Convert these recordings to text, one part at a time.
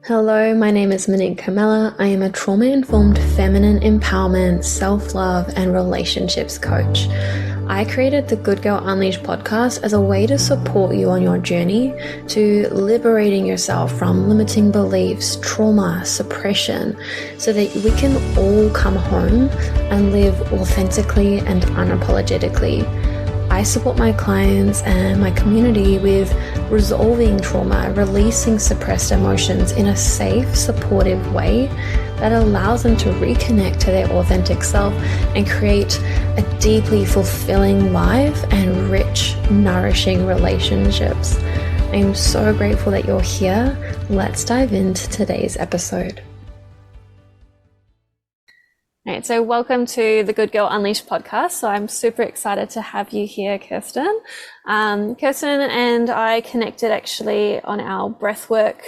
Hello, my name is Monique Carmela. I am a trauma-informed feminine empowerment, self-love, and relationships coach. I created the Good Girl Unleashed podcast as a way to support you on your journey to liberating yourself from limiting beliefs, trauma, suppression, so that we can all come home and live authentically and unapologetically. I support my clients and my community with resolving trauma, releasing suppressed emotions in a safe, supportive way that allows them to reconnect to their authentic self and create a deeply fulfilling life and rich, nourishing relationships. I am so grateful that you're here. Let's dive into today's episode. Right, so welcome to the Good Girl Unleashed podcast. So I'm super excited to have you here, Kirsten. Kirsten and I connected actually on our breathwork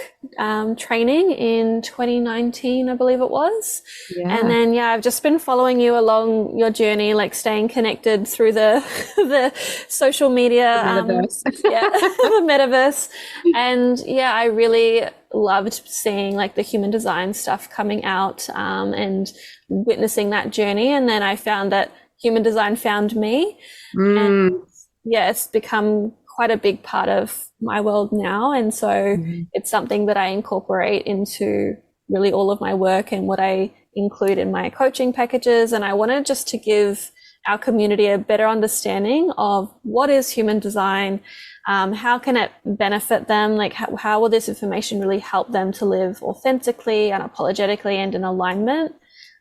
training in 2019, I believe it was. Yeah. And then, I've just been following you along your journey, like staying connected through the the social media. The metaverse. The metaverse. And I really loved seeing like the human design stuff coming out and witnessing that journey. And then I found that human design found me. And it's become quite a big part of my world now. And so it's something that I incorporate into really all of my work and what I include in my coaching packages. And I wanted just to give our community a better understanding of what is human design, how can it benefit them, like how will this information really help them to live authentically, unapologetically, and in alignment.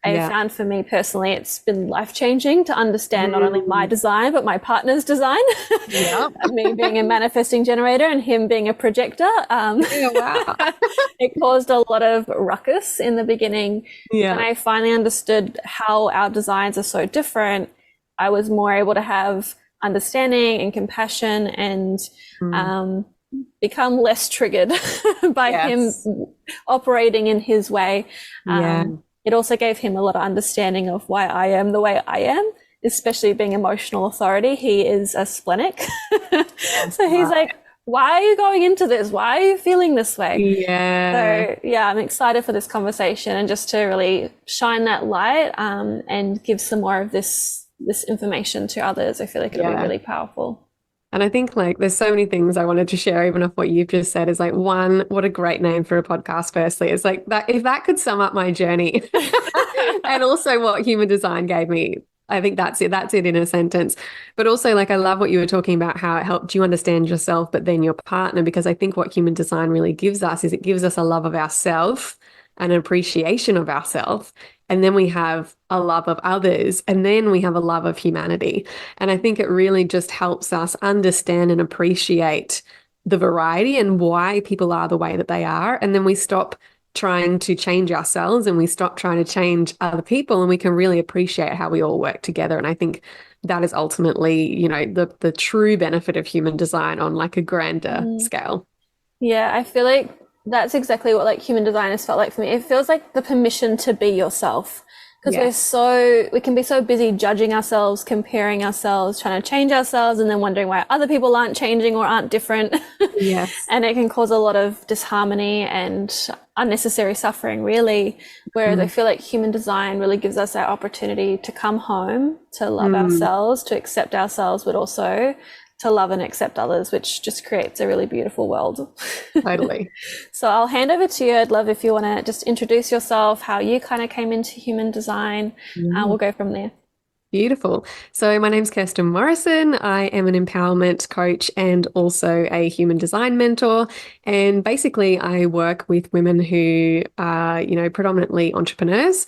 I found for me personally, it's been life-changing to understand not only my design, but my partner's design. Me being a manifesting generator and him being a projector. It caused a lot of ruckus in the beginning. And I finally understood how our designs are so different. I was more able to have understanding and compassion and become less triggered by him operating in his way. It also gave him a lot of understanding of why I am the way I am, especially being emotional authority. He is a splenic. So he's like, why are you going into this? Why are you feeling this way? So I'm excited for this conversation and just to really shine that light and give some more of this information to others. I feel like it'll be really powerful. And I think like there's so many things I wanted to share, even of what you've just said is like, one, what a great name for a podcast. Firstly, it's like that, if that could sum up my journey and also what human design gave me, I think that's it in a sentence. But also like, I love what you were talking about, how it helped you understand yourself, but then your partner, because I think what human design really gives us is it gives us a love of ourselves and an appreciation of ourselves. And then we have a love of others, and then we have a love of humanity. And I think it really just helps us understand and appreciate the variety and why people are the way that they are. And then we stop trying to change ourselves and we stop trying to change other people, and we can really appreciate how we all work together. And I think that is ultimately, the true benefit of human design on like a grander scale. Yeah, I feel like that's exactly what like human design has felt like for me. It feels like the permission to be yourself, because we can be so busy judging ourselves, comparing ourselves, trying to change ourselves, and then wondering why other people aren't changing or aren't different. And it can cause a lot of disharmony and unnecessary suffering, really. Whereas I feel like human design really gives us that opportunity to come home, to love ourselves, to accept ourselves, but also to love and accept others, which just creates a really beautiful world. Totally. So I'll hand over to you. I'd love if you want to just introduce yourself, how you kind of came into human design. We'll go from there. Beautiful. So my name's Kirsten Morrison. I am an empowerment coach and also a human design mentor. And basically I work with women who are, predominantly entrepreneurs.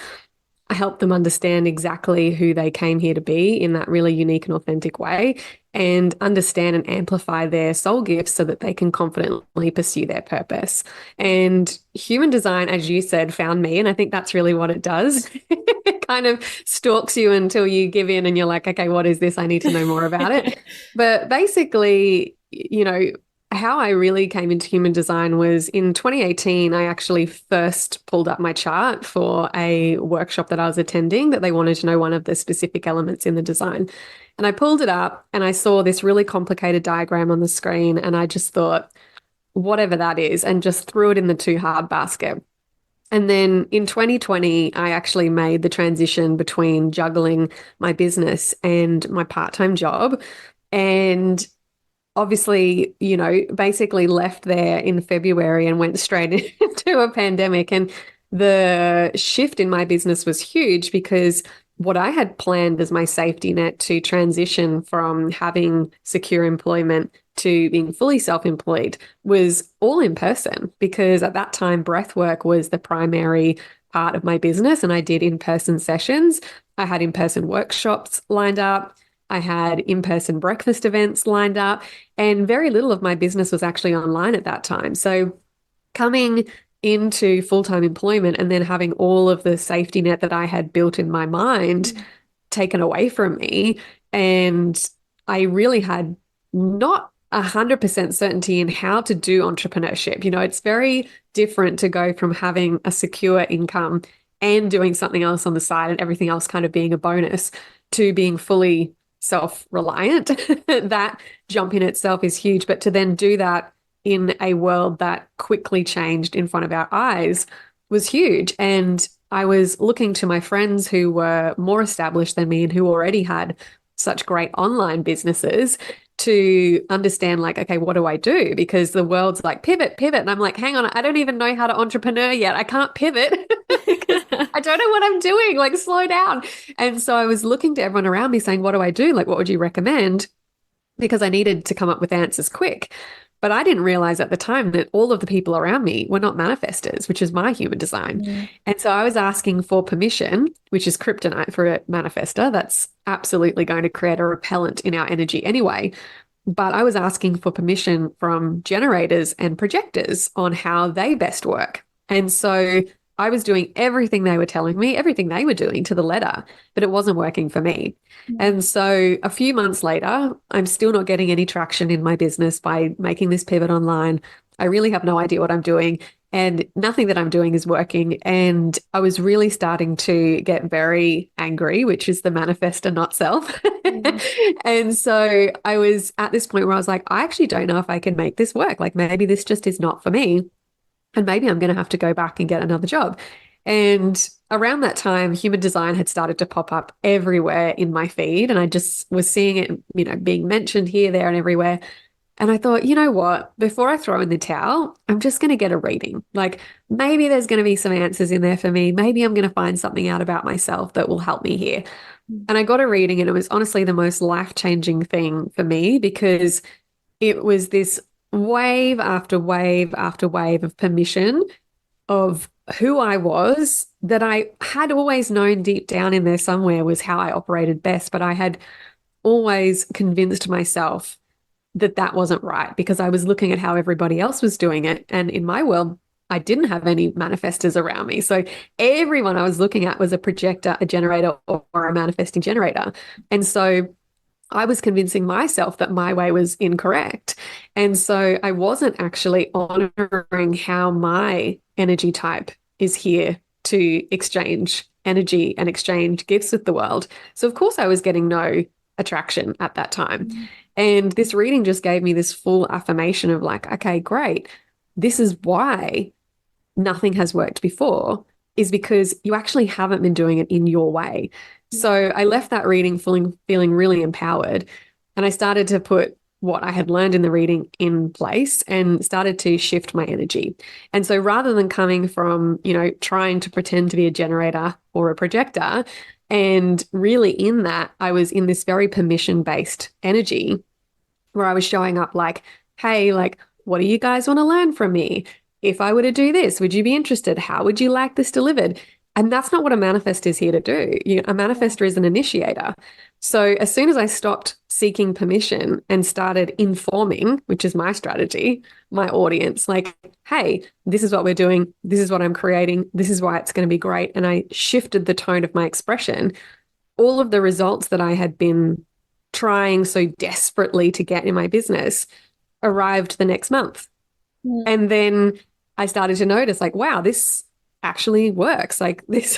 I help them understand exactly who they came here to be in that really unique and authentic way, and understand and amplify their soul gifts so that they can confidently pursue their purpose. And human design, as you said, found me. And I think that's really what it does. It kind of stalks you until you give in and you're like, okay, what is this? I need to know more about it. But basically, how I really came into human design was in 2018. I actually first pulled up my chart for a workshop that I was attending that they wanted to know one of the specific elements in the design. And I pulled it up and I saw this really complicated diagram on the screen, and I just thought, whatever that is, and just threw it in the too hard basket. And then in 2020, I actually made the transition between juggling my business and my part-time job. And obviously, basically left there in February and went straight into a pandemic. And the shift in my business was huge because what I had planned as my safety net to transition from having secure employment to being fully self-employed was all in person, because at that time, breath work was the primary part of my business, and I did in-person sessions. I had in-person workshops lined up. I had in-person breakfast events lined up, and very little of my business was actually online at that time. So coming into full-time employment and then having all of the safety net that I had built in my mind taken away from me, and I really had not 100% certainty in how to do entrepreneurship. It's very different to go from having a secure income and doing something else on the side and everything else kind of being a bonus to being fully self-reliant. That jump in itself is huge, but to then do that in a world that quickly changed in front of our eyes was huge. And I was looking to my friends who were more established than me and who already had such great online businesses to understand, like, okay, what do I do? Because the world's like pivot. And I'm like, hang on, I don't even know how to entrepreneur yet. I can't pivot because I don't know what I'm doing. Like, slow down. And so I was looking to everyone around me saying, what do I do? Like, what would you recommend? Because I needed to come up with answers quick. But I didn't realize at the time that all of the people around me were not manifestors, which is my human design. And so I was asking for permission, which is kryptonite for a manifestor. That's absolutely going to create a repellent in our energy anyway. But I was asking for permission from generators and projectors on how they best work. And so I was doing everything they were telling me, everything they were doing to the letter, but it wasn't working for me. And so a few months later, I'm still not getting any traction in my business by making this pivot online. I really have no idea what I'm doing, and nothing that I'm doing is working. And I was really starting to get very angry, which is the manifestor, not self. And so I was at this point where I was like, I actually don't know if I can make this work. Like, maybe this just is not for me. And maybe I'm going to have to go back and get another job. And around that time, human design had started to pop up everywhere in my feed. And I just was seeing it, being mentioned here, there, and everywhere. And I thought, you know what, before I throw in the towel, I'm just going to get a reading. Like, maybe there's going to be some answers in there for me. Maybe I'm going to find something out about myself that will help me here. And I got a reading, and it was honestly the most life-changing thing for me, because it was this wave after wave after wave of permission of who I was, that I had always known deep down in there somewhere was how I operated best. But I had always convinced myself that that wasn't right, because I was looking at how everybody else was doing it. And in my world, I didn't have any manifestors around me. So everyone I was looking at was a projector, a generator, or a manifesting generator. And so I was convincing myself that my way was incorrect. And so I wasn't actually honoring how my energy type is here to exchange energy and exchange gifts with the world. So of course I was getting no attraction at that time. And this reading just gave me this full affirmation of like, okay, great. This is why nothing has worked before, is because you actually haven't been doing it in your way. So I left that reading feeling really empowered, and I started to put what I had learned in the reading in place and started to shift my energy. And so rather than coming from, trying to pretend to be a generator or a projector, and really in that, I was in this very permission-based energy where I was showing up like, hey, like, what do you guys want to learn from me? If I were to do this, would you be interested? How would you like this delivered? And that's not what a manifest is here to do. A manifestor is an initiator. So as soon as I stopped seeking permission and started informing, which is my strategy, my audience, like, hey, this is what we're doing. This is what I'm creating. This is why it's going to be great. And I shifted the tone of my expression. All of the results that I had been trying so desperately to get in my business arrived the next month. And then I started to notice, like, wow, this actually works. Like, this,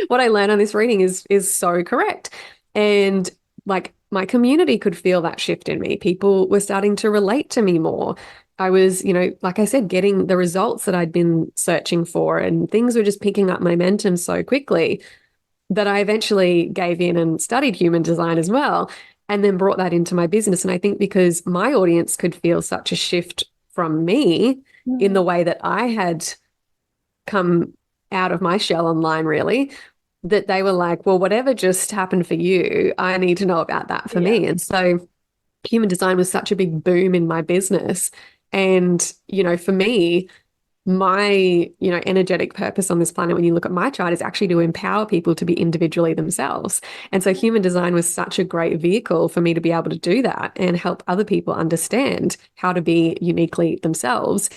what I learned on this reading is so correct. And like, my community could feel that shift in me. People were starting to relate to me more. I was, like I said, getting the results that I'd been searching for, and things were just picking up momentum so quickly that I eventually gave in and studied human design as well, and then brought that into my business. And I think because my audience could feel such a shift from me in the way that I had come out of my shell online, really, that they were like, well, whatever just happened for you, I need to know about that for me. And so human design was such a big boom in my business. And, for me, my, energetic purpose on this planet, when you look at my chart, is actually to empower people to be individually themselves. And so human design was such a great vehicle for me to be able to do that and help other people understand how to be uniquely themselves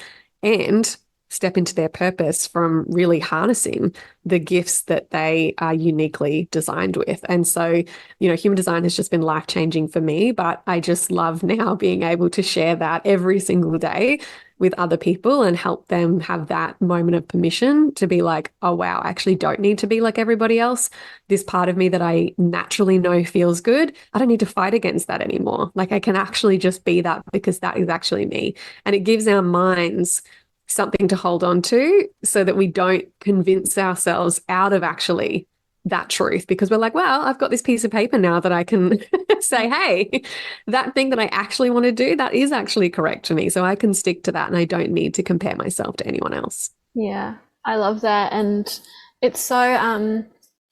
and step into their purpose from really harnessing the gifts that they are uniquely designed with. And so, human design has just been life-changing for me, but I just love now being able to share that every single day with other people and help them have that moment of permission to be like, oh, wow, I actually don't need to be like everybody else. This part of me that I naturally know feels good, I don't need to fight against that anymore. Like, I can actually just be that because that is actually me. And it gives our minds something to hold on to so that we don't convince ourselves out of actually that truth, because we're like, well, I've got this piece of paper now that I can say, hey, that thing that I actually want to do, that is actually correct for me. So I can stick to that and I don't need to compare myself to anyone else. Yeah, I love that. And it's so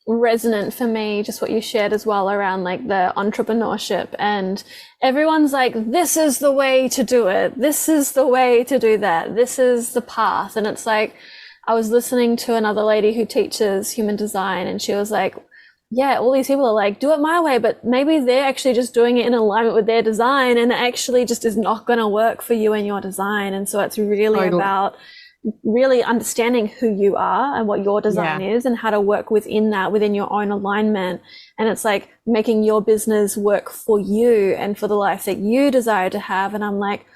resonant for me, just what you shared as well around like the entrepreneurship, and everyone's like, this is the way to do it. This is the way to do that. This is the path. And it's like, I was listening to another lady who teaches human design, and she was like, yeah, all these people are like, do it my way, but maybe they're actually just doing it in alignment with their design, and it actually just is not going to work for you and your design. And so it's really about really understanding who you are and what your design is and how to work within that, within your own alignment. And it's like making your business work for you and for the life that you desire to have. And I'm like,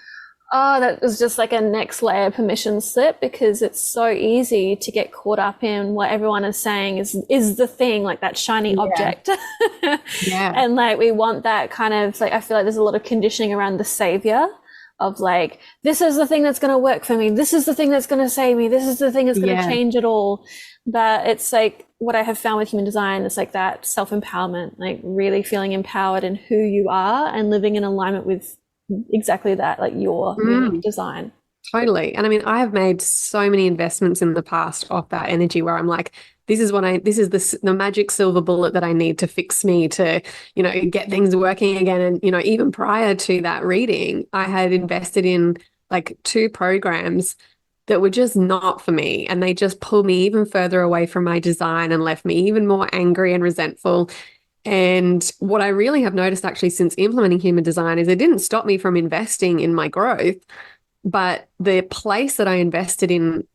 oh, that was just like a next layer permission slip, because it's so easy to get caught up in what everyone is saying is the thing, like that shiny object. And like, we want that kind of like, I feel like there's a lot of conditioning around the savior of like, this is the thing that's going to work for me. This is the thing that's going to save me. This is the thing that's going to change it all. But it's like, what I have found with human design is like that self-empowerment, like really feeling empowered in who you are and living in alignment with exactly that, like your unique design. Totally. And I mean, I have made so many investments in the past off that energy where I'm like, this is the magic silver bullet that I need to fix me to, get things working again. And, even prior to that reading, I had invested in like 2 programs that were just not for me. And they just pulled me even further away from my design and left me even more angry and resentful. And what I really have noticed actually since implementing human design is it didn't stop me from investing in my growth, but the place that I invested in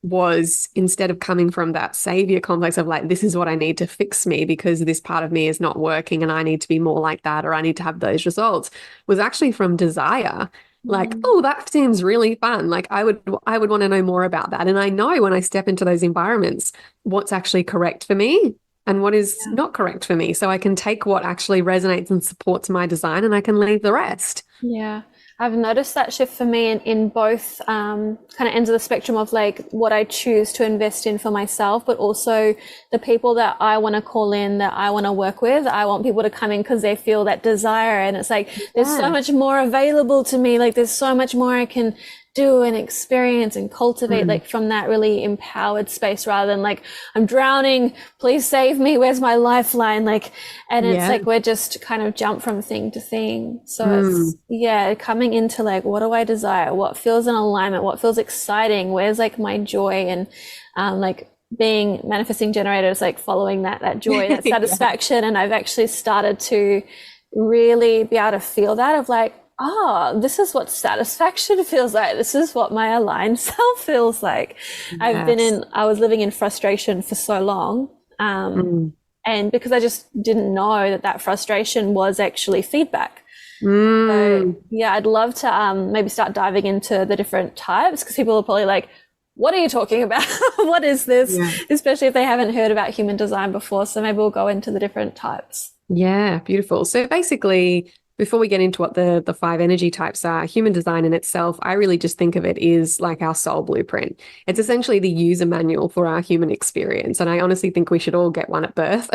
was, instead of coming from that savior complex of like, this is what I need to fix me because this part of me is not working and I need to be more like that, or I need to have those results, was actually from desire. Like, oh, that seems really fun. Like I would want to know more about that. And I know when I step into those environments, what's actually correct for me and what is not correct for me. So I can take what actually resonates and supports my design and I can leave the rest. Yeah. I've noticed that shift for me in both kind of ends of the spectrum of like what I choose to invest in for myself, but also the people that I want to call in, that I want to work with. I want people to come in because they feel that desire. And it's like, there's so much more available to me. Like there's so much more I can do and experience and cultivate like from that really empowered space, rather than like, I'm drowning, please save me, where's my lifeline? Like, and it's like, we're just kind of jump from thing to thing. So it's coming into like, what do I desire? What feels in alignment? What feels exciting? Where's like my joy? And like being manifesting generator is like following that joy, that satisfaction. And I've actually started to really be able to feel that of like, oh, this is what satisfaction feels like. This is what my aligned self feels like. I was living in frustration for so long. And because I just didn't know that frustration was actually feedback. So, yeah, I'd love to maybe start diving into the different types, because people are probably like, what are you talking about? What is this? Especially if they haven't heard about human design before. So maybe we'll go into the different types. Yeah, beautiful. So basically, before we get into what the five energy types are, human design in itself, I really just think of it is like our soul blueprint. It's essentially the user manual for our human experience. And I honestly think we should all get one at birth.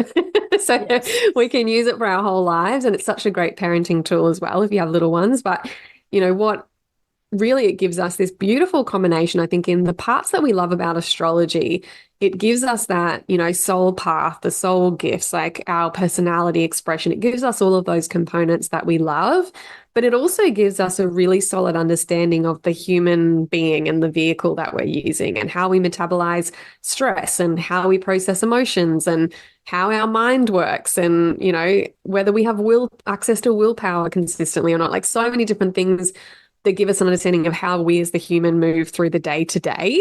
So Yes. we can use it for our whole lives. And it's such a great parenting tool as well if you have little ones. But you know what? Really, it gives us this beautiful combination, I think, in the parts that we love about astrology. It gives us that, you know, soul path, the soul gifts, like our personality expression. It gives us all of those components that we love, but it also gives us a really solid understanding of the human being and the vehicle that we're using and how we metabolize stress and how we process emotions and how our mind works and, you know, whether we have access to willpower consistently or not. Like so many different things that give us an understanding of how we as the human move through the day to day,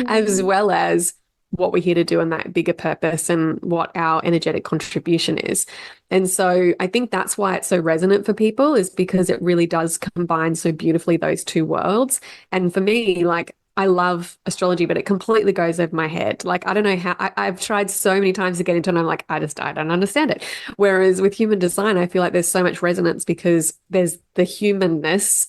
as well as what we're here to do and that bigger purpose and what our energetic contribution is. And so I think that's why it's so resonant for people, is because it really does combine so beautifully those two worlds. And for me, like, I love astrology, but it completely goes over my head. Like, I don't know how I've tried so many times to get into it, and I'm like, I don't understand it. Whereas with human design, I feel like there's so much resonance because there's the humanness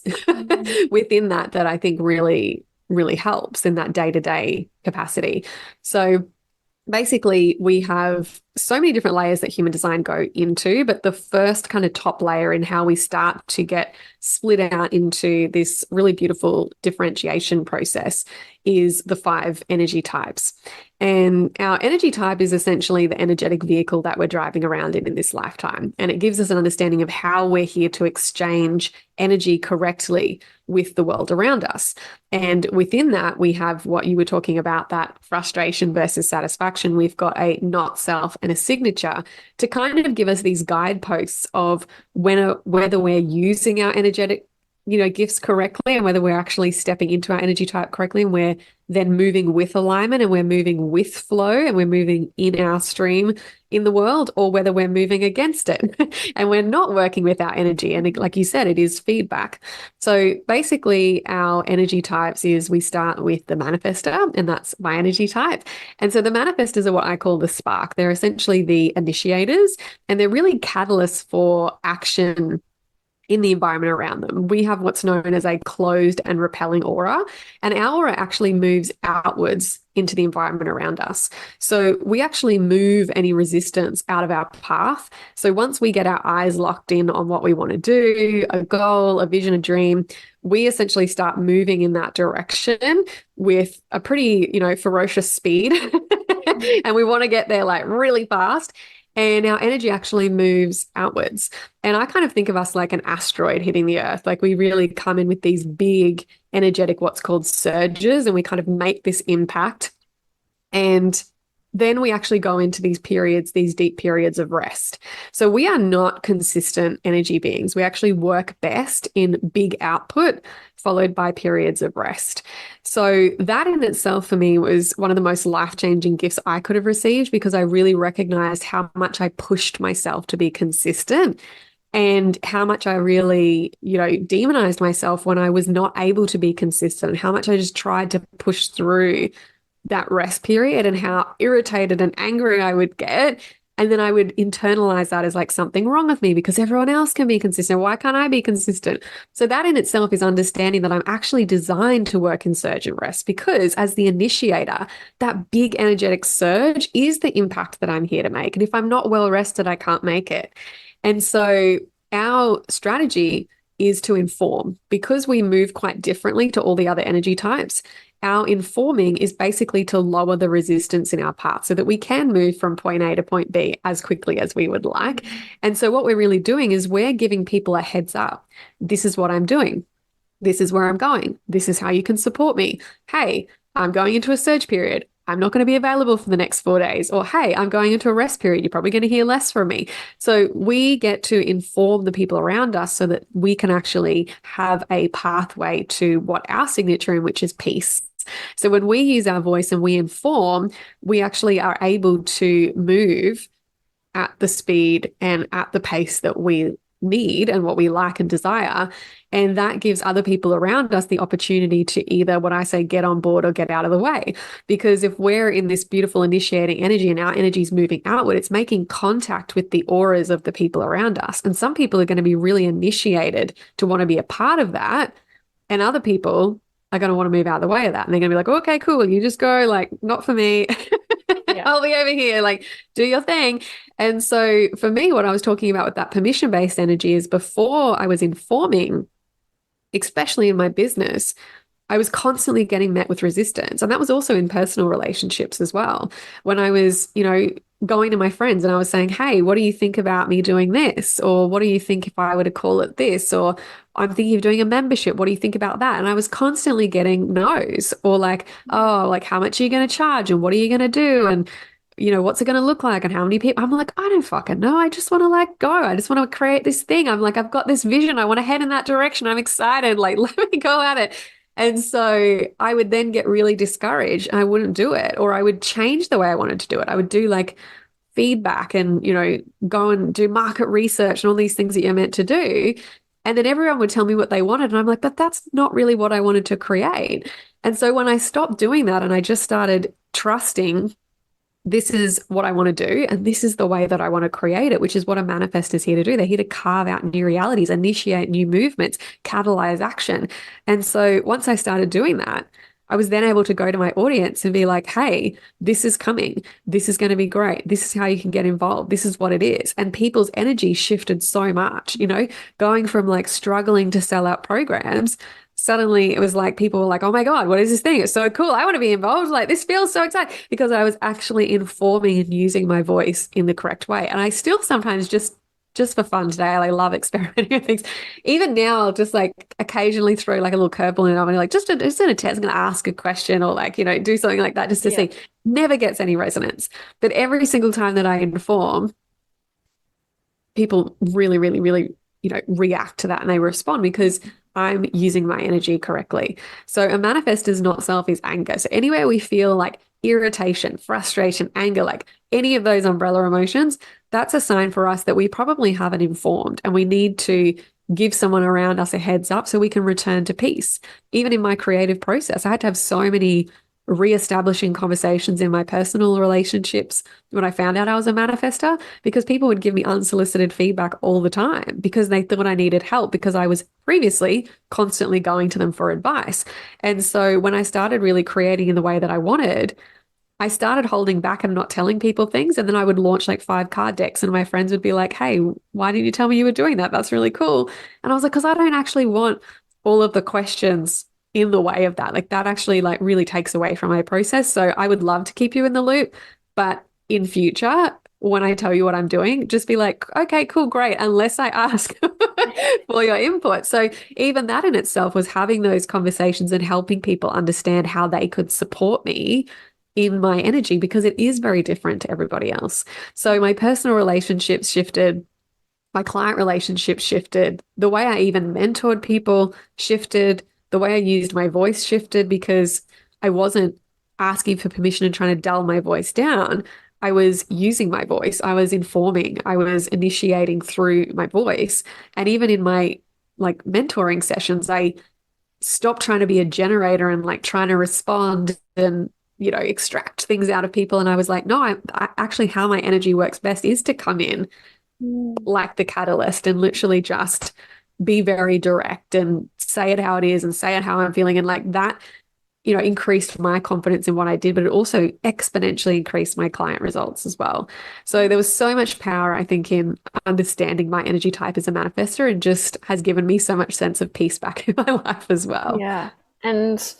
within that I think really, really helps in that day-to-day capacity. So basically, we have so many different layers that human design go into, but the first kind of top layer in how we start to get split out into this really beautiful differentiation process is the 5 energy types. And our energy type is essentially the energetic vehicle that we're driving around in this lifetime. And it gives us an understanding of how we're here to exchange energy correctly with the world around us. And within that, we have what you were talking about, that frustration versus satisfaction. We've got a not self and a signature to kind of give us these guideposts of whether we're using our energetic, you know, gifts correctly and whether we're actually stepping into our energy type correctly, and we're then moving with alignment and we're moving with flow and we're moving in our stream in the world, or whether we're moving against it and we're not working with our energy. And like you said, it is feedback. So basically our energy types is, we start with the manifestor, and that's my energy type. And so the manifestors are what I call the spark. They're essentially the initiators, and they're really catalysts for action in the environment around them. We have what's known as a closed and repelling aura, and our aura actually moves outwards into the environment around us. So we actually move any resistance out of our path. So once we get our eyes locked in on what we want to do, a goal, a vision, a dream, we essentially start moving in that direction with a pretty, you know, ferocious speed. And we want to get there like really fast. And our energy actually moves outwards. And I kind of think of us like an asteroid hitting the earth. Like, we really come in with these big energetic, what's called surges, and we kind of make this impact. And then we actually go into these periods, these deep periods of rest. So we are not consistent energy beings. We actually work best in big output, followed by periods of rest. So that in itself for me was one of the most life-changing gifts I could have received, because I really recognized how much I pushed myself to be consistent and how much I really, you know, demonized myself when I was not able to be consistent, how much I just tried to push through that rest period, and how irritated and angry I would get. And then I would internalize that as like something wrong with me because everyone else can be consistent. Why can't I be consistent? So that in itself is understanding that I'm actually designed to work in surge and rest, because as the initiator, that big energetic surge is the impact that I'm here to make. And if I'm not well rested, I can't make it. And so our strategy is to inform, because we move quite differently to all the other energy types. Our informing is basically to lower the resistance in our path so that we can move from point A to point B as quickly as we would like. And so what we're really doing is we're giving people a heads up. This is what I'm doing. This is where I'm going. This is how you can support me. Hey, I'm going into a surge period. I'm not going to be available for the next 4 days. Or, hey, I'm going into a rest period. You're probably going to hear less from me. So we get to inform the people around us so that we can actually have a pathway to what our signature in, which is peace. So when we use our voice and we inform, we actually are able to move at the speed and at the pace that we need and what we like and desire. And that gives other people around us the opportunity to either, what I say, get on board or get out of the way. Because if we're in this beautiful initiating energy and our energy is moving outward, it's making contact with the auras of the people around us. And some people are going to be really initiated to want to be a part of that. And other people are going to want to move out of the way of that. And they're going to be like, okay, cool. You just go, like, not for me. Yeah. I'll be over here, like, do your thing. And so for me, what I was talking about with that permission-based energy is before I was informing, especially in my business, I was constantly getting met with resistance. And that was also in personal relationships as well. When I was, going to my friends and I was saying, hey, what do you think about me doing this? Or what do you think if I were to call it this? Or I'm thinking of doing a membership. What do you think about that? And I was constantly getting no's, or like, oh, like, how much are you going to charge? And what are you going to do? And what's it going to look like and how many people? I'm like, I don't fucking know. I just want to like go. I just want to create this thing. I'm like, I've got this vision. I want to head in that direction. I'm excited. Like, let me go at it. And so I would then get really discouraged and I wouldn't do it, or I would change the way I wanted to do it. I would do like feedback and, go and do market research and all these things that you're meant to do. And then everyone would tell me what they wanted. And I'm like, but that's not really what I wanted to create. And so when I stopped doing that and I just started trusting, this is what I want to do, and this is the way that I want to create it, which is what a manifestor is here to do. They're here to carve out new realities, initiate new movements, catalyze action. And so once I started doing that, I was then able to go to my audience and be like, hey, this is coming. This is going to be great. This is how you can get involved. This is what it is. And people's energy shifted so much, going from like struggling to sell out programs. Suddenly it was like people were like, oh my God, what is this thing? It's so cool. I want to be involved. Like, this feels so exciting, because I was actually informing and using my voice in the correct way. And I still sometimes just for fun today, I love experimenting with things. Even now, I'll just like occasionally throw like a little curveball in. I'm like, just in a test, I'm going to ask a question or like, do something like that just to see. Never gets any resonance. But every single time that I inform, people really, really, really, react to that and they respond because I'm using my energy correctly. So a manifestor's not self is anger. So anywhere we feel like irritation, frustration, anger, like any of those umbrella emotions, that's a sign for us that we probably haven't informed and we need to give someone around us a heads up so we can return to peace. Even in my creative process, I had to have so many reestablishing conversations in my personal relationships when I found out I was a manifestor, because people would give me unsolicited feedback all the time because they thought I needed help because I was previously constantly going to them for advice. And so when I started really creating in the way that I wanted, I started holding back and not telling people things. And then I would launch like 5 card decks and my friends would be like, hey, why didn't you tell me you were doing that? That's really cool. And I was like, because I don't actually want all of the questions in the way of that. Like, that actually like really takes away from my process. So I would love to keep you in the loop, but in future, when I tell you what I'm doing, just be like, okay, cool, great, unless I ask for your input. So even that in itself was having those conversations and helping people understand how they could support me in my energy, because it is very different to everybody else. So my personal relationships shifted. My client relationships shifted. The way I even mentored people shifted. The way I used my voice shifted, because I wasn't asking for permission and trying to dull my voice down. I was using my voice. I was informing. I was initiating through my voice. And even in my like mentoring sessions, I stopped trying to be a generator and like trying to respond and, extract things out of people. And I was like, no, I actually, how my energy works best is to come in like the catalyst and literally just be very direct and say it how it is and say it how I'm feeling. And like that, increased my confidence in what I did, but it also exponentially increased my client results as well. So there was so much power, I think, in understanding my energy type as a manifestor, and just has given me so much sense of peace back in my life as well. Yeah. And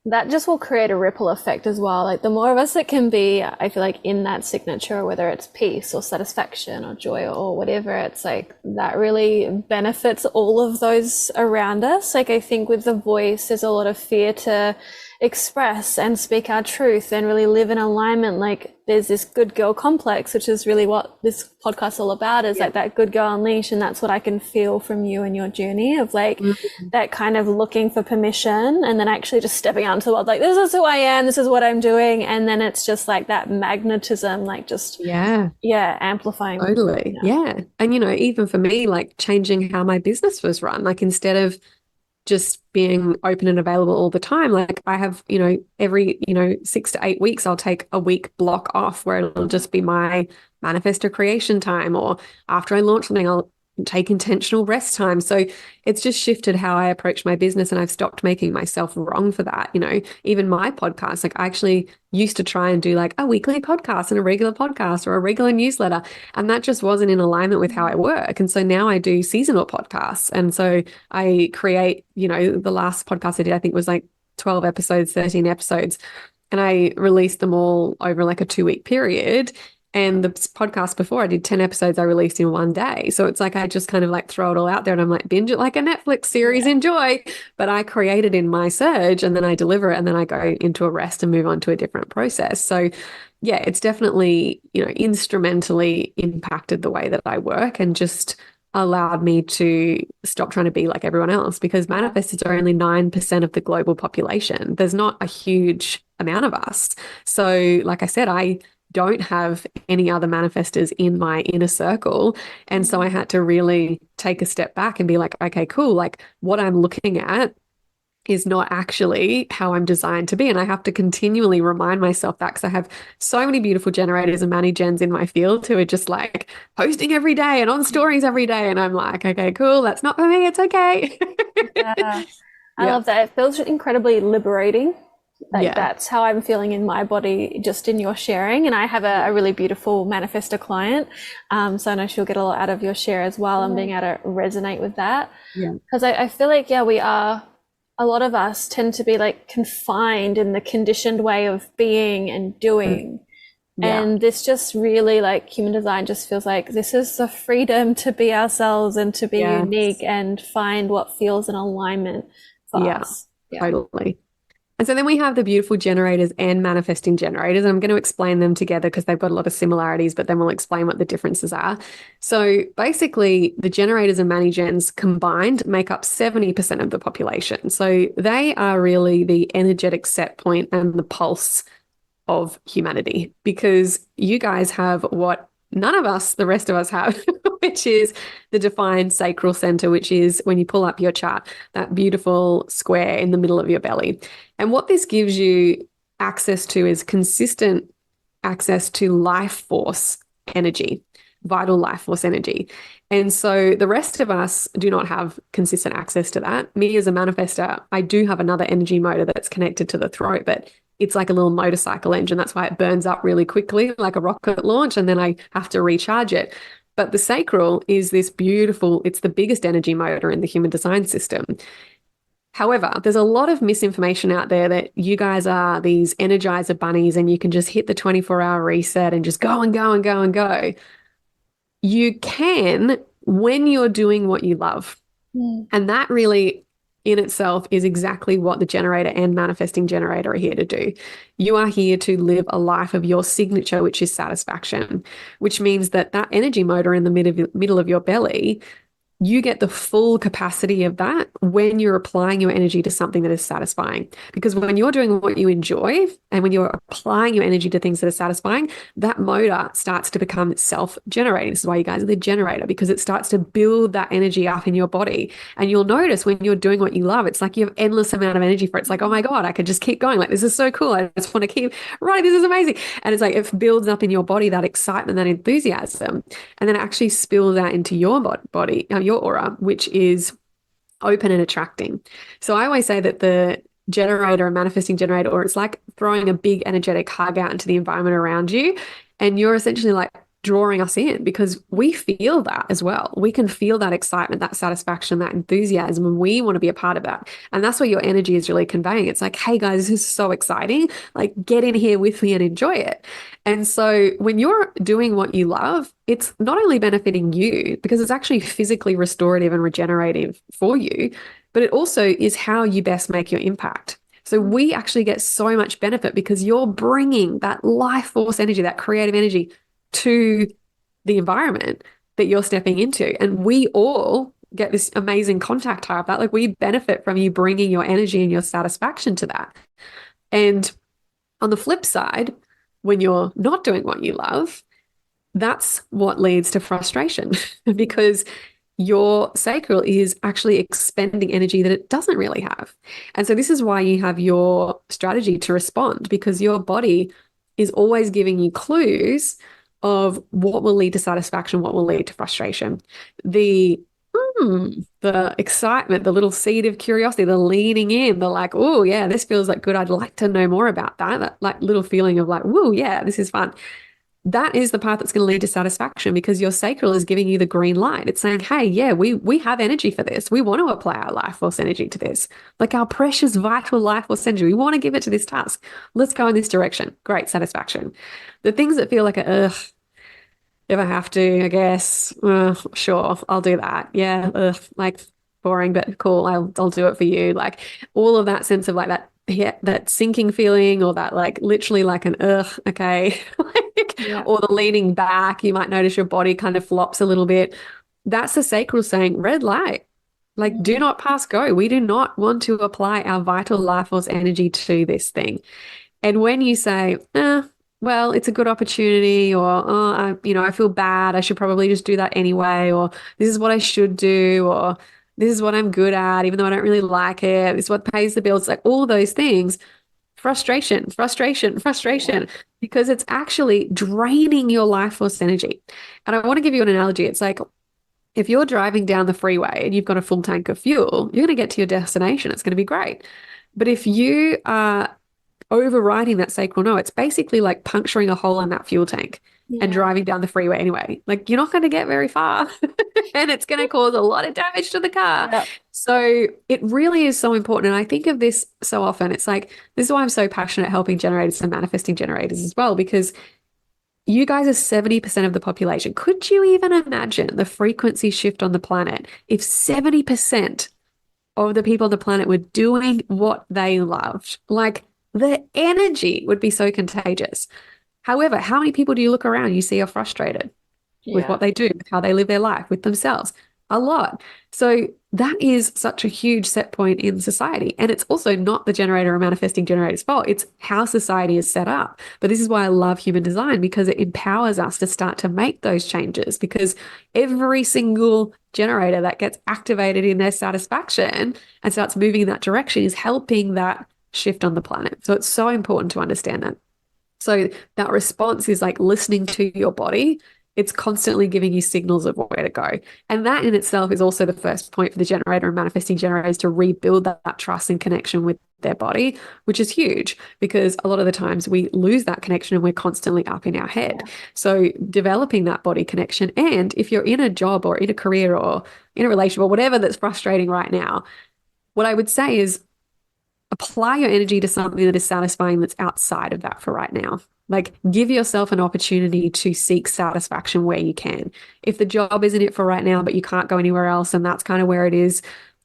that just will create a ripple effect as well. Like, the more of us that can be, I feel like, in that signature, whether it's peace or satisfaction or joy or whatever, it's like that really benefits all of those around us. Like, I think with the voice, there's a lot of fear to express and speak our truth and really live in alignment. Like there's this good girl complex, which is really what this podcast is all about, is like that good girl unleash. And that's what I can feel from you and your journey of like that kind of looking for permission and then actually just stepping out into the world, like, this is who I am, this is what I'm doing. And then it's just like that magnetism, like just, amplifying. Totally. Yeah. And, even for me, like changing how my business was run, like instead of just being open and available all the time. Like I have, every, 6 to 8 weeks, I'll take a week block off where it'll just be my manifesto creation time, or after I launch something, I'll take intentional rest time. So it's just shifted how I approach my business, and I've stopped making myself wrong for that. Even my podcast, like I actually used to try and do like a weekly podcast and a regular podcast or a regular newsletter, and that just wasn't in alignment with how I work. And so now I do seasonal podcasts. And so I create, the last podcast I did, I think was like 12 episodes, 13 episodes, and I released them all over like a 2-week period. And the podcast before, I did 10 episodes I released in one day. So it's like I just kind of like throw it all out there and I'm like, binge it like a Netflix series, enjoy. But I create it in my surge and then I deliver it and then I go into a rest and move on to a different process. So yeah, it's definitely, instrumentally impacted the way that I work and just allowed me to stop trying to be like everyone else, because manifestors are only 9% of the global population. There's not a huge amount of us. So like I said, I don't have any other manifestors in my inner circle. And so I had to really take a step back and be like, okay, cool. Like what I'm looking at is not actually how I'm designed to be. And I have to continually remind myself that, because I have so many beautiful generators and mani gens in my field who are just like posting every day and on stories every day. And I'm like, okay, cool. That's not for me. It's okay. I love that. It feels incredibly liberating. Like that's how I'm feeling in my body, just in your sharing. And I have a really beautiful manifestor client. So I know she'll get a lot out of your share as well, and being able to resonate with that. Because I feel like, a lot of us tend to be like confined in the conditioned way of being and doing. And this just really, like, human design just feels like this is the freedom to be ourselves and to be unique and find what feels in alignment for us. Totally. And so then we have the beautiful generators and manifesting generators. And I'm going to explain them together because they've got a lot of similarities, but then we'll explain what the differences are. So basically, the generators and mani gens combined make up 70% of the population. So they are really the energetic set point and the pulse of humanity, because you guys have what none of us, the rest of us, have, which is the defined sacral center, which is, when you pull up your chart, that beautiful square in the middle of your belly. And what this gives you access to is consistent access to life force energy, vital life force energy. And so the rest of us do not have consistent access to that. Me as a manifestor, I do have another energy motor that's connected to the throat, but it's like a little motorcycle engine. That's why it burns up really quickly, like a rocket launch, and then I have to recharge it. But the sacral is this beautiful, it's the biggest energy motor in the human design system. However, there's a lot of misinformation out there that you guys are these energizer bunnies and you can just hit the 24-hour reset and just go and go and go and go. You can, when you're doing what you love. And that really in itself is exactly what the generator and manifesting generator are here to do. You are here to live a life of your signature, which is satisfaction, which means that that energy motor in the middle of your belly, you get the full capacity of that when you're applying your energy to something that is satisfying. Because when you're doing what you enjoy and when you're applying your energy to things that are satisfying, that motor starts to become self-generating. This is why you guys are the generator, because it starts to build that energy up in your body. And you'll notice when you're doing what you love, it's like you have endless amount of energy for it. It's like, oh my God, I could just keep going. Like, this is so cool. I just want to keep running. This is amazing. And it's like, it builds up in your body, that excitement, that enthusiasm. And then it actually spills out into your body, your aura, which is open and attracting. So I always say that the generator and manifesting generator, or it's like throwing a big energetic hug out into the environment around you, and you're essentially like drawing us in, because we feel that as well. We can feel that excitement, that satisfaction, that enthusiasm, and we want to be a part of that. And that's what your energy is really conveying. It's like, hey guys, this is so exciting. Like, get in here with me and enjoy it. And so when you're doing what you love, it's not only benefiting you because it's actually physically restorative and regenerative for you, but it also is how you best make your impact. So we actually get so much benefit because you're bringing that life force energy, that creative energy to the environment that you're stepping into. And we all get this amazing contact type that, like, we benefit from you bringing your energy and your satisfaction to that. And on the flip side, when you're not doing what you love, that's what leads to frustration because your sacral is actually expending energy that it doesn't really have. And so this is why you have your strategy to respond, because your body is always giving you clues of what will lead to satisfaction, what will lead to frustration. The excitement, the little seed of curiosity, the leaning in, the like, oh yeah, this feels like good. I'd like to know more about that. That like little feeling of like, whoa, yeah, this is fun. That is the path that's going to lead to satisfaction because your sacral is giving you the green light. It's saying, hey, yeah, we have energy for this. We want to apply our life force energy to this. Like our precious, vital life force energy. We want to give it to this task. Let's go in this direction. Great satisfaction. The things that feel like, ugh, if I have to, I guess, sure, I'll do that. Yeah, ugh, like boring, but cool. I'll do it for you. Like all of that sense of like that, yeah, that sinking feeling, or that like literally like an ugh, okay, or the leaning back. You might notice your body kind of flops a little bit. That's the sacral saying red light. Like, do not pass go. We do not want to apply our vital life force energy to this thing. And when you say, well, it's a good opportunity, or I feel bad, I should probably just do that anyway, or this is what I should do, or this is what I'm good at, even though I don't really like it. This is what pays the bills. Like all those things, frustration, because it's actually draining your life force energy. And I want to give you an analogy. It's like if you're driving down the freeway and you've got a full tank of fuel, you're going to get to your destination. It's going to be great. But if you are overriding that sacral no, it's basically like puncturing a hole in that fuel tank and driving down the freeway anyway. Like you're not going to get very far and it's going to cause a lot of damage to the car. Yep. So it really is so important. And I think of this so often. It's like, this is why I'm so passionate helping generators and manifesting generators as well, because you guys are 70% of the population. Could you even imagine the frequency shift on the planet if 70% of the people on the planet were doing what they loved? Like, the energy would be so contagious. However, how many people do you look around you see are frustrated with what they do, with how they live their life, with themselves? A lot. So that is such a huge set point in society. And it's also not the generator or manifesting generator's fault. It's how society is set up. But this is why I love human design, because it empowers us to start to make those changes, because every single generator that gets activated in their satisfaction and starts moving in that direction is helping that shift on the planet. So it's so important to understand that. So that response is like listening to your body. It's constantly giving you signals of where to go. And that in itself is also the first point for the generator and manifesting generators to rebuild that trust and connection with their body, which is huge because a lot of the times we lose that connection and we're constantly up in our head. So developing that body connection. And if you're in a job or in a career or in a relationship or whatever that's frustrating right now, what I would say is apply your energy to something that is satisfying that's outside of that for right now. Like give yourself an opportunity to seek satisfaction where you can. If the job isn't it for right now, but you can't go anywhere else and that's kind of where it is,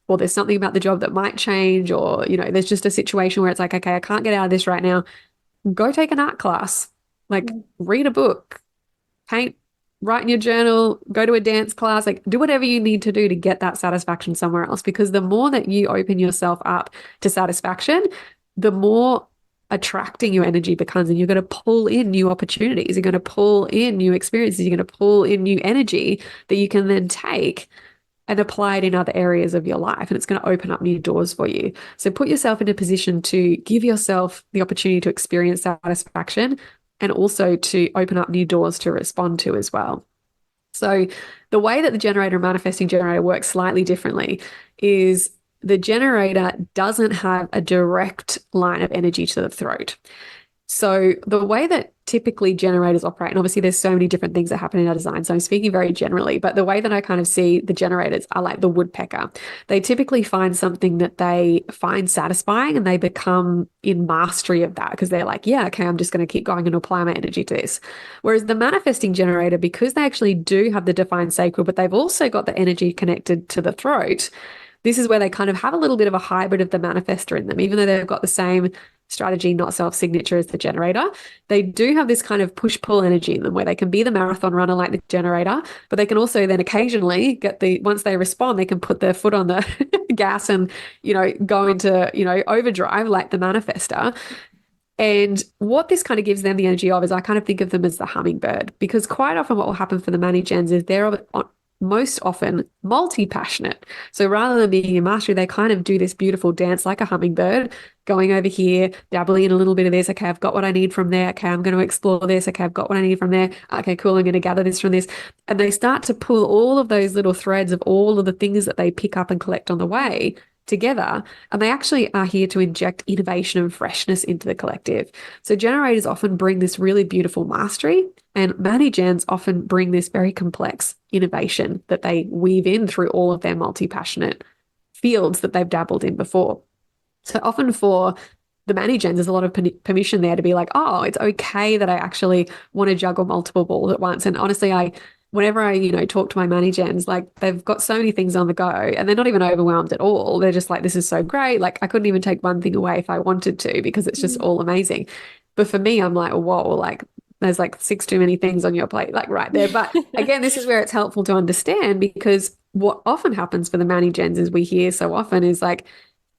or there's something about the job that might change, or, there's just a situation where it's like, okay, I can't get out of this right now. Go take an art class, like read a book, paint, write in your journal, go to a dance class, like do whatever you need to do to get that satisfaction somewhere else. Because the more that you open yourself up to satisfaction, the more attracting your energy becomes, and you're going to pull in new opportunities. You're going to pull in new experiences. You're going to pull in new energy that you can then take and apply it in other areas of your life. And it's going to open up new doors for you. So put yourself in a position to give yourself the opportunity to experience satisfaction, and also to open up new doors to respond to as well. So the way that the generator and manifesting generator works slightly differently is the generator doesn't have a direct line of energy to the throat. So the way that typically generators operate, and obviously there's so many different things that happen in our design, so I'm speaking very generally, but the way that I kind of see the generators are like the woodpecker. They typically find something that they find satisfying and they become in mastery of that because they're like, yeah, okay, I'm just going to keep going and apply my energy to this. Whereas the manifesting generator, because they actually do have the defined sacral, but they've also got the energy connected to the throat, this is where they kind of have a little bit of a hybrid of the manifestor in them, even though they've got the same strategy, not self-signature as the generator. They do have this kind of push-pull energy in them where they can be the marathon runner like the generator, but they can also then occasionally once they respond, they can put their foot on the gas and, go into, overdrive like the manifestor. And what this kind of gives them the energy of is I kind of think of them as the hummingbird, because quite often what will happen for the Mani-gens is they're most often multi-passionate. So rather than being in mastery, they kind of do this beautiful dance like a hummingbird, going over here, dabbling in a little bit of this. Okay, I've got what I need from there. Okay, I'm going to explore this. Okay, I've got what I need from there. Okay, cool. I'm going to gather this from this. And they start to pull all of those little threads of all of the things that they pick up and collect on the way together, and they actually are here to inject innovation and freshness into the collective. So generators often bring this really beautiful mastery, and Mani-gens often bring this very complex innovation that they weave in through all of their multi-passionate fields that they've dabbled in before. So often for the Mani-gens, there's a lot of permission there to be like, oh, it's okay that I actually want to juggle multiple balls at once. And honestly, whenever I, talk to my Mani-gens, like they've got so many things on the go and they're not even overwhelmed at all. They're just like, this is so great. Like I couldn't even take one thing away if I wanted to, because it's just all amazing. But for me, I'm like, whoa, like there's like 6 too many things on your plate, like right there. But again, this is where it's helpful to understand, because what often happens for the Mani-gens is we hear so often is like,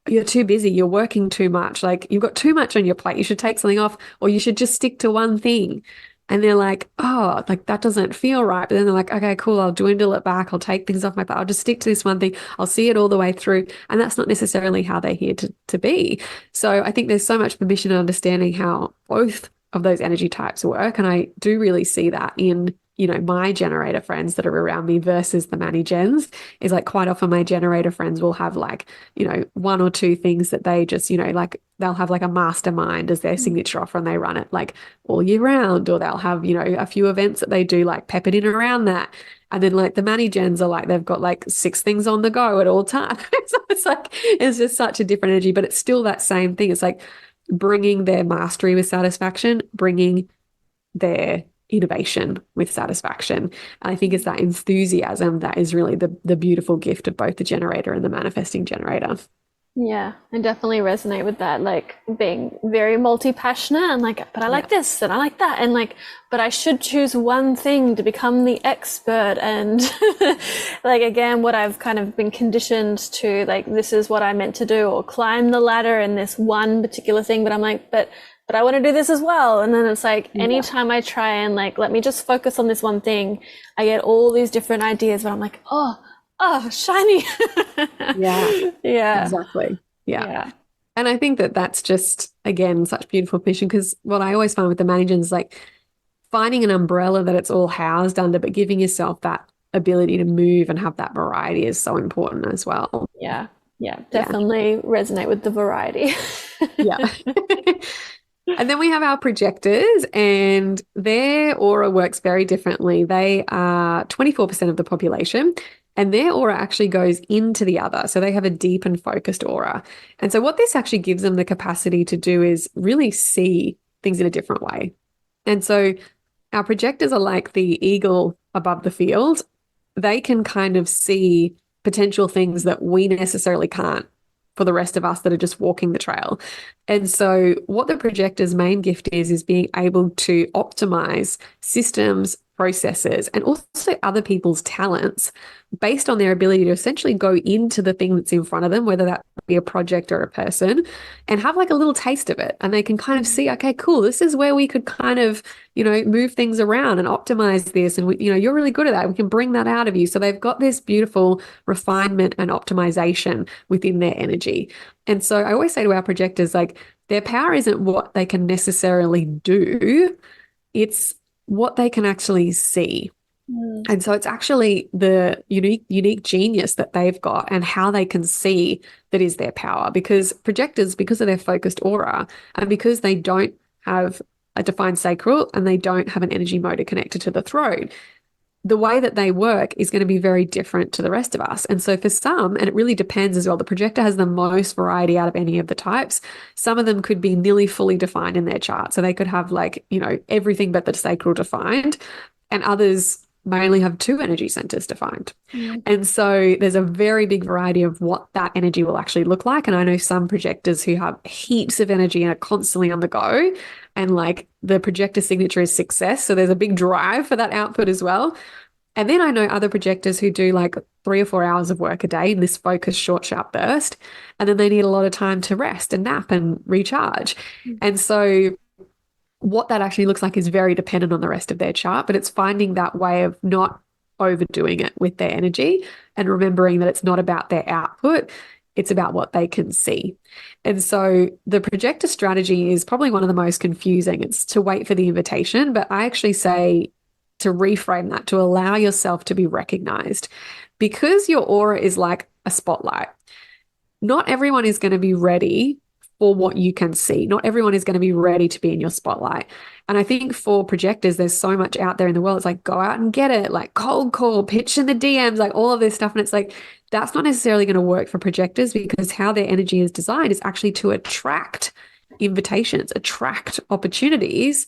you're too busy, you're working too much, like you've got too much on your plate, you should take something off, or you should just stick to one thing. And they're like, oh, like that doesn't feel right. But then they're like, okay, cool, I'll dwindle it back. I'll take things off my plate. I'll just stick to this one thing. I'll see it all the way through. And that's not necessarily how they're here to be. So I think there's so much permission and understanding how both of those energy types work. And I do really see that in, my generator friends that are around me versus the Mani-gens. Is like quite often my generator friends will have like, 1 or 2 things that they just, like they'll have like a mastermind as their signature offer and they run it like all year round, or they'll have, a few events that they do like peppered in around that. And then like the Mani-gens are like, they've got like 6 things on the go at all times. So it's like, it's just such a different energy, but it's still that same thing. It's like bringing their mastery with satisfaction, bringing their innovation with satisfaction. And I think it's that enthusiasm that is really the beautiful gift of both the generator and the manifesting generator. Yeah, I definitely resonate with that, like being very multi-passionate and like, but I like this and I like that, and like, but I should choose one thing to become the expert. And like, again, what I've kind of been conditioned to, like, this is what I meant to do, or climb the ladder in this one particular thing. But I'm like, but I want to do this as well. And then it's like, anytime I try and like, let me just focus on this one thing, I get all these different ideas, but I'm like, oh, shiny. Yeah, exactly. Yeah. And I think that that's just, again, such beautiful permission, because what I always find with the Mani-gens is like finding an umbrella that it's all housed under, but giving yourself that ability to move and have that variety is so important as well. Yeah, definitely resonate with the variety. Yeah. And then we have our projectors, and their aura works very differently. They are 24% of the population, and their aura actually goes into the other. So they have a deep and focused aura. And so what this actually gives them the capacity to do is really see things in a different way. And so our projectors are like the eagle above the field. They can kind of see potential things that we necessarily can't for the rest of us that are just walking the trail. And so what the projector's main gift is being able to optimize systems, processes, and also other people's talents based on their ability to essentially go into the thing that's in front of them, whether that be a project or a person, and have like a little taste of it. And they can kind of see, okay, cool, this is where we could kind of, move things around and optimize this. And, you're really good at that. We can bring that out of you. So they've got this beautiful refinement and optimization within their energy. And so I always say to our projectors, like, their power isn't what they can necessarily do. It's what they can actually see. And so it's actually the unique genius that they've got and how they can see that is their power. Because projectors, because of their focused aura and because they don't have a defined sacral and they don't have an energy motor connected to the throat, the way that they work is going to be very different to the rest of us. And so for some, and it really depends as well, the projector has the most variety out of any of the types. Some of them could be nearly fully defined in their chart. So they could have like, everything but the sacral defined, and others may only have two energy centers defined. Mm. And so there's a very big variety of what that energy will actually look like. And I know some projectors who have heaps of energy and are constantly on the go. And like the projector signature is success. So there's a big drive for that output as well. And then I know other projectors who do like 3 or 4 hours of work a day in this focused, short, sharp burst. And then they need a lot of time to rest and nap and recharge. And so what that actually looks like is very dependent on the rest of their chart, but it's finding that way of not overdoing it with their energy and remembering that it's not about their output, it's about what they can see. And so the projector strategy is probably one of the most confusing. It's to wait for the invitation, but I actually say to reframe that, to allow yourself to be recognized, because your aura is like a spotlight. Not everyone is going to be ready for what you can see. Not everyone is going to be ready to be in your spotlight. And I think for projectors, there's so much out there in the world. It's like, go out and get it, like cold call, pitch in the DMs, like all of this stuff. And it's like, that's not necessarily going to work for projectors, because how their energy is designed is actually to attract invitations, attract opportunities,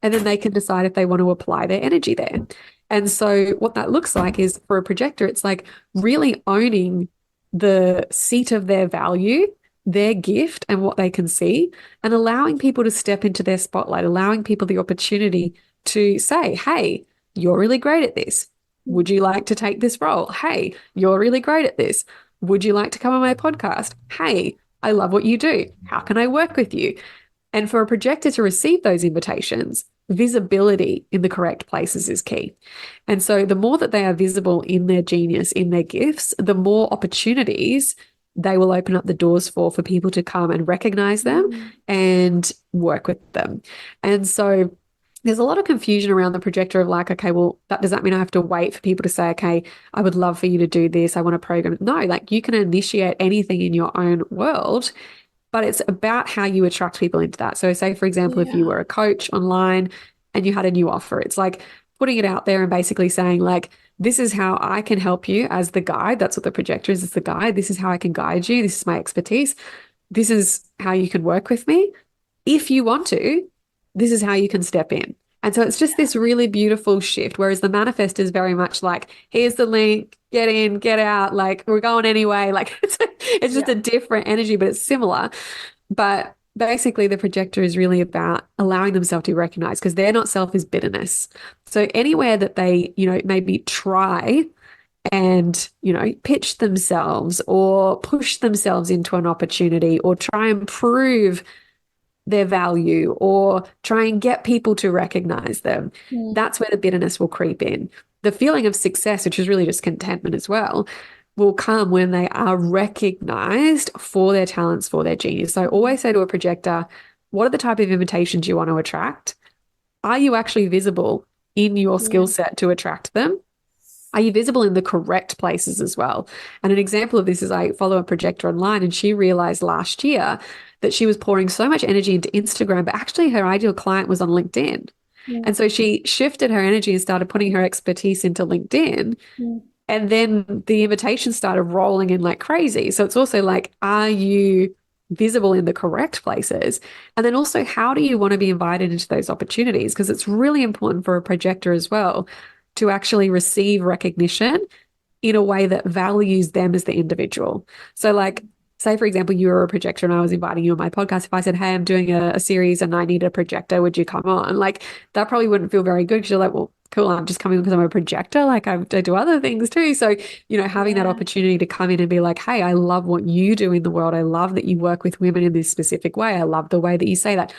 and then they can decide if they want to apply their energy there. And so what that looks like is, for a projector, it's like really owning the seat of their value, their gift, and what they can see, and allowing people to step into their spotlight, allowing people the opportunity to say, hey, you're really great at this. Would you like to take this role? Hey, you're really great at this. Would you like to come on my podcast? Hey, I love what you do. How can I work with you? And for a projector to receive those invitations, visibility in the correct places is key. And so the more that they are visible in their genius, in their gifts, the more opportunities they will open up the doors for people to come and recognize them and work with them. And so there's a lot of confusion around the projector of like, okay, well, does that mean I have to wait for people to say, okay, I would love for you to do this, I want to program? No, like you can initiate anything in your own world, but it's about how you attract people into that. So say, for example, if you were a coach online and you had a new offer, it's like putting it out there and basically saying like, this is how I can help you as the guide. That's what the projector is the guide. This is how I can guide you. This is my expertise. This is how you can work with me. If you want to, this is how you can step in. And so it's just this really beautiful shift. Whereas the manifest is very much like, here's the link, get in, get out, like we're going anyway. Like it's just a different energy, but it's similar. But basically the projector is really about allowing themselves to be recognized, because their not self is bitterness. So anywhere that they, maybe try and, pitch themselves or push themselves into an opportunity or try and prove their value or try and get people to recognize them, that's where the bitterness will creep in. The feeling of success, which is really just contentment as well, will come when they are recognized for their talents, for their genius. So I always say to a projector, what are the type of invitations you want to attract? Are you actually visible in your skill set to attract them? Are you visible in the correct places as well? And an example of this is I follow a projector online, and she realized last year that she was pouring so much energy into Instagram, but actually her ideal client was on LinkedIn. And so she shifted her energy and started putting her expertise into LinkedIn. And then the invitations started rolling in like crazy. So it's also like, are you visible in the correct places? And then also, how do you want to be invited into those opportunities? Because it's really important for a projector as well to actually receive recognition in a way that values them as the individual. So like, say, for example, you were a projector and I was inviting you on my podcast. If I said, hey, I'm doing a series and I need a projector, would you come on? Like, that probably wouldn't feel very good, because you're like, well, cool, I'm just coming because I'm a projector. Like I do other things too. So, having that opportunity to come in and be like, hey, I love what you do in the world. I love that you work with women in this specific way. I love the way that you say that.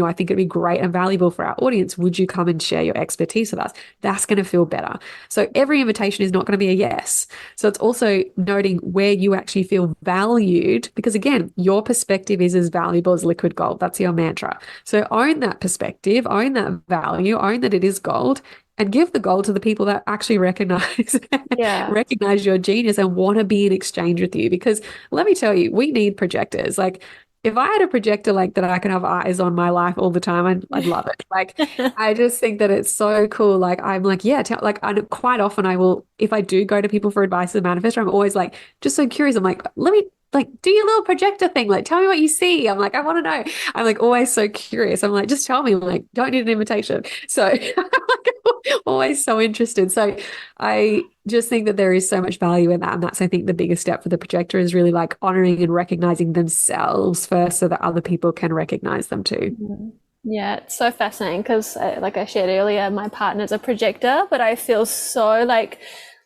I think it'd be great and valuable for our audience. Would you come and share your expertise with us? That's going to feel better. So every invitation is not going to be a yes. So it's also noting where you actually feel valued, because again, your perspective is as valuable as liquid gold. That's your mantra. So own that perspective, own that value, own that it is gold, and give the gold to the people that actually recognize your genius and want to be in exchange with you. Because let me tell you, we need projectors. Like, if I had a projector like that, I could have eyes on my life all the time, I'd love it. Like, I just think that it's so cool. Like, I'm like, yeah, quite often I will, if I do go to people for advice as a manifestor, I'm always like, just so curious. I'm like, let me like do your little projector thing. Like, tell me what you see. I'm like, I want to know. I'm like always so curious. I'm like, just tell me. I'm like, don't need an invitation. So I'm like, Always so interested. So I just think that there is so much value in that. And that's, I think, the biggest step for the projector is really like honoring and recognizing themselves first so that other people can recognize them too. Mhm. Yeah, it's so fascinating because, like I shared earlier, my partner's a projector, but I feel so like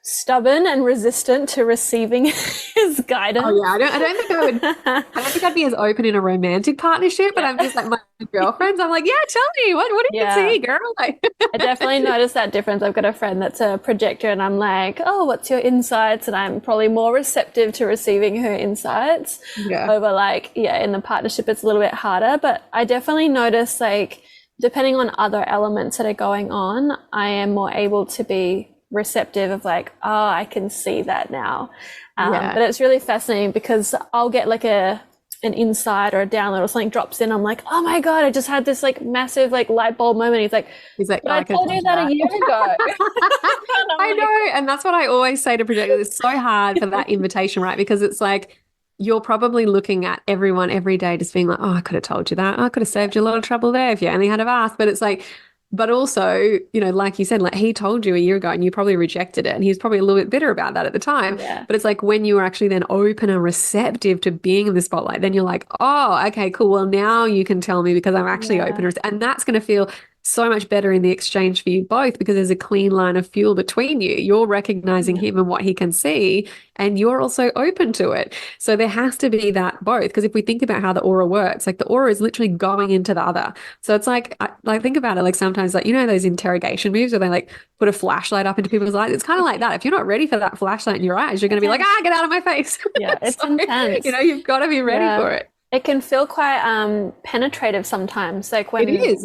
stubborn and resistant to receiving his guidance. Oh yeah, I don't think I'd be as open in a romantic partnership, but Yeah. I'm just like my girlfriends. I'm like, yeah, tell me what do you Yeah. see, girl? Like, I definitely noticed that difference. I've got a friend that's a projector, and I'm like, oh, what's your insights? And I'm probably more receptive to receiving her insights yeah, over like, yeah, in the partnership, it's a little bit harder. But I definitely notice like, depending on other elements that are going on, I am more able to be receptive of like, oh, I can see that now. yeah. But it's really fascinating because I'll get like an insight or a download or something drops in. I'm like, oh my God, I just had this like massive like light bulb moment. He's like, He's like, but oh, I I could told you that a year ago. And I'm I like, know. And that's what I always say to projectors. It's so hard for that invitation, right? Because it's like you're probably looking at everyone every day just being like, oh, I could have told you that. I could have saved you a lot of trouble there if you only had have asked. But it's like, but also, you know, like you said, like he told you a year ago and you probably rejected it. And he was probably a little bit bitter about that at the time. yeah, But it's like when you were actually then open and receptive to being in the spotlight, then you're like, oh, okay, cool. Well, now you can tell me because I'm actually yeah, open. And that's going to feel so much better in the exchange for you both because there's a clean line of fuel between you. You're recognizing yeah, him and what he can see, and you're also open to it. So there has to be that both. Because if we think about how the aura works, like the aura is literally going into the other. So it's like, like think about it, like sometimes, like, you know, those interrogation moves where they like put a flashlight up into people's eyes. It's kind of like that. If you're not ready for that flashlight in your eyes, you're going to be like, ah, get out of my face. yeah. It's So, intense. you know, you've got to be ready Yeah. for it. It can feel quite penetrative sometimes. Like It is.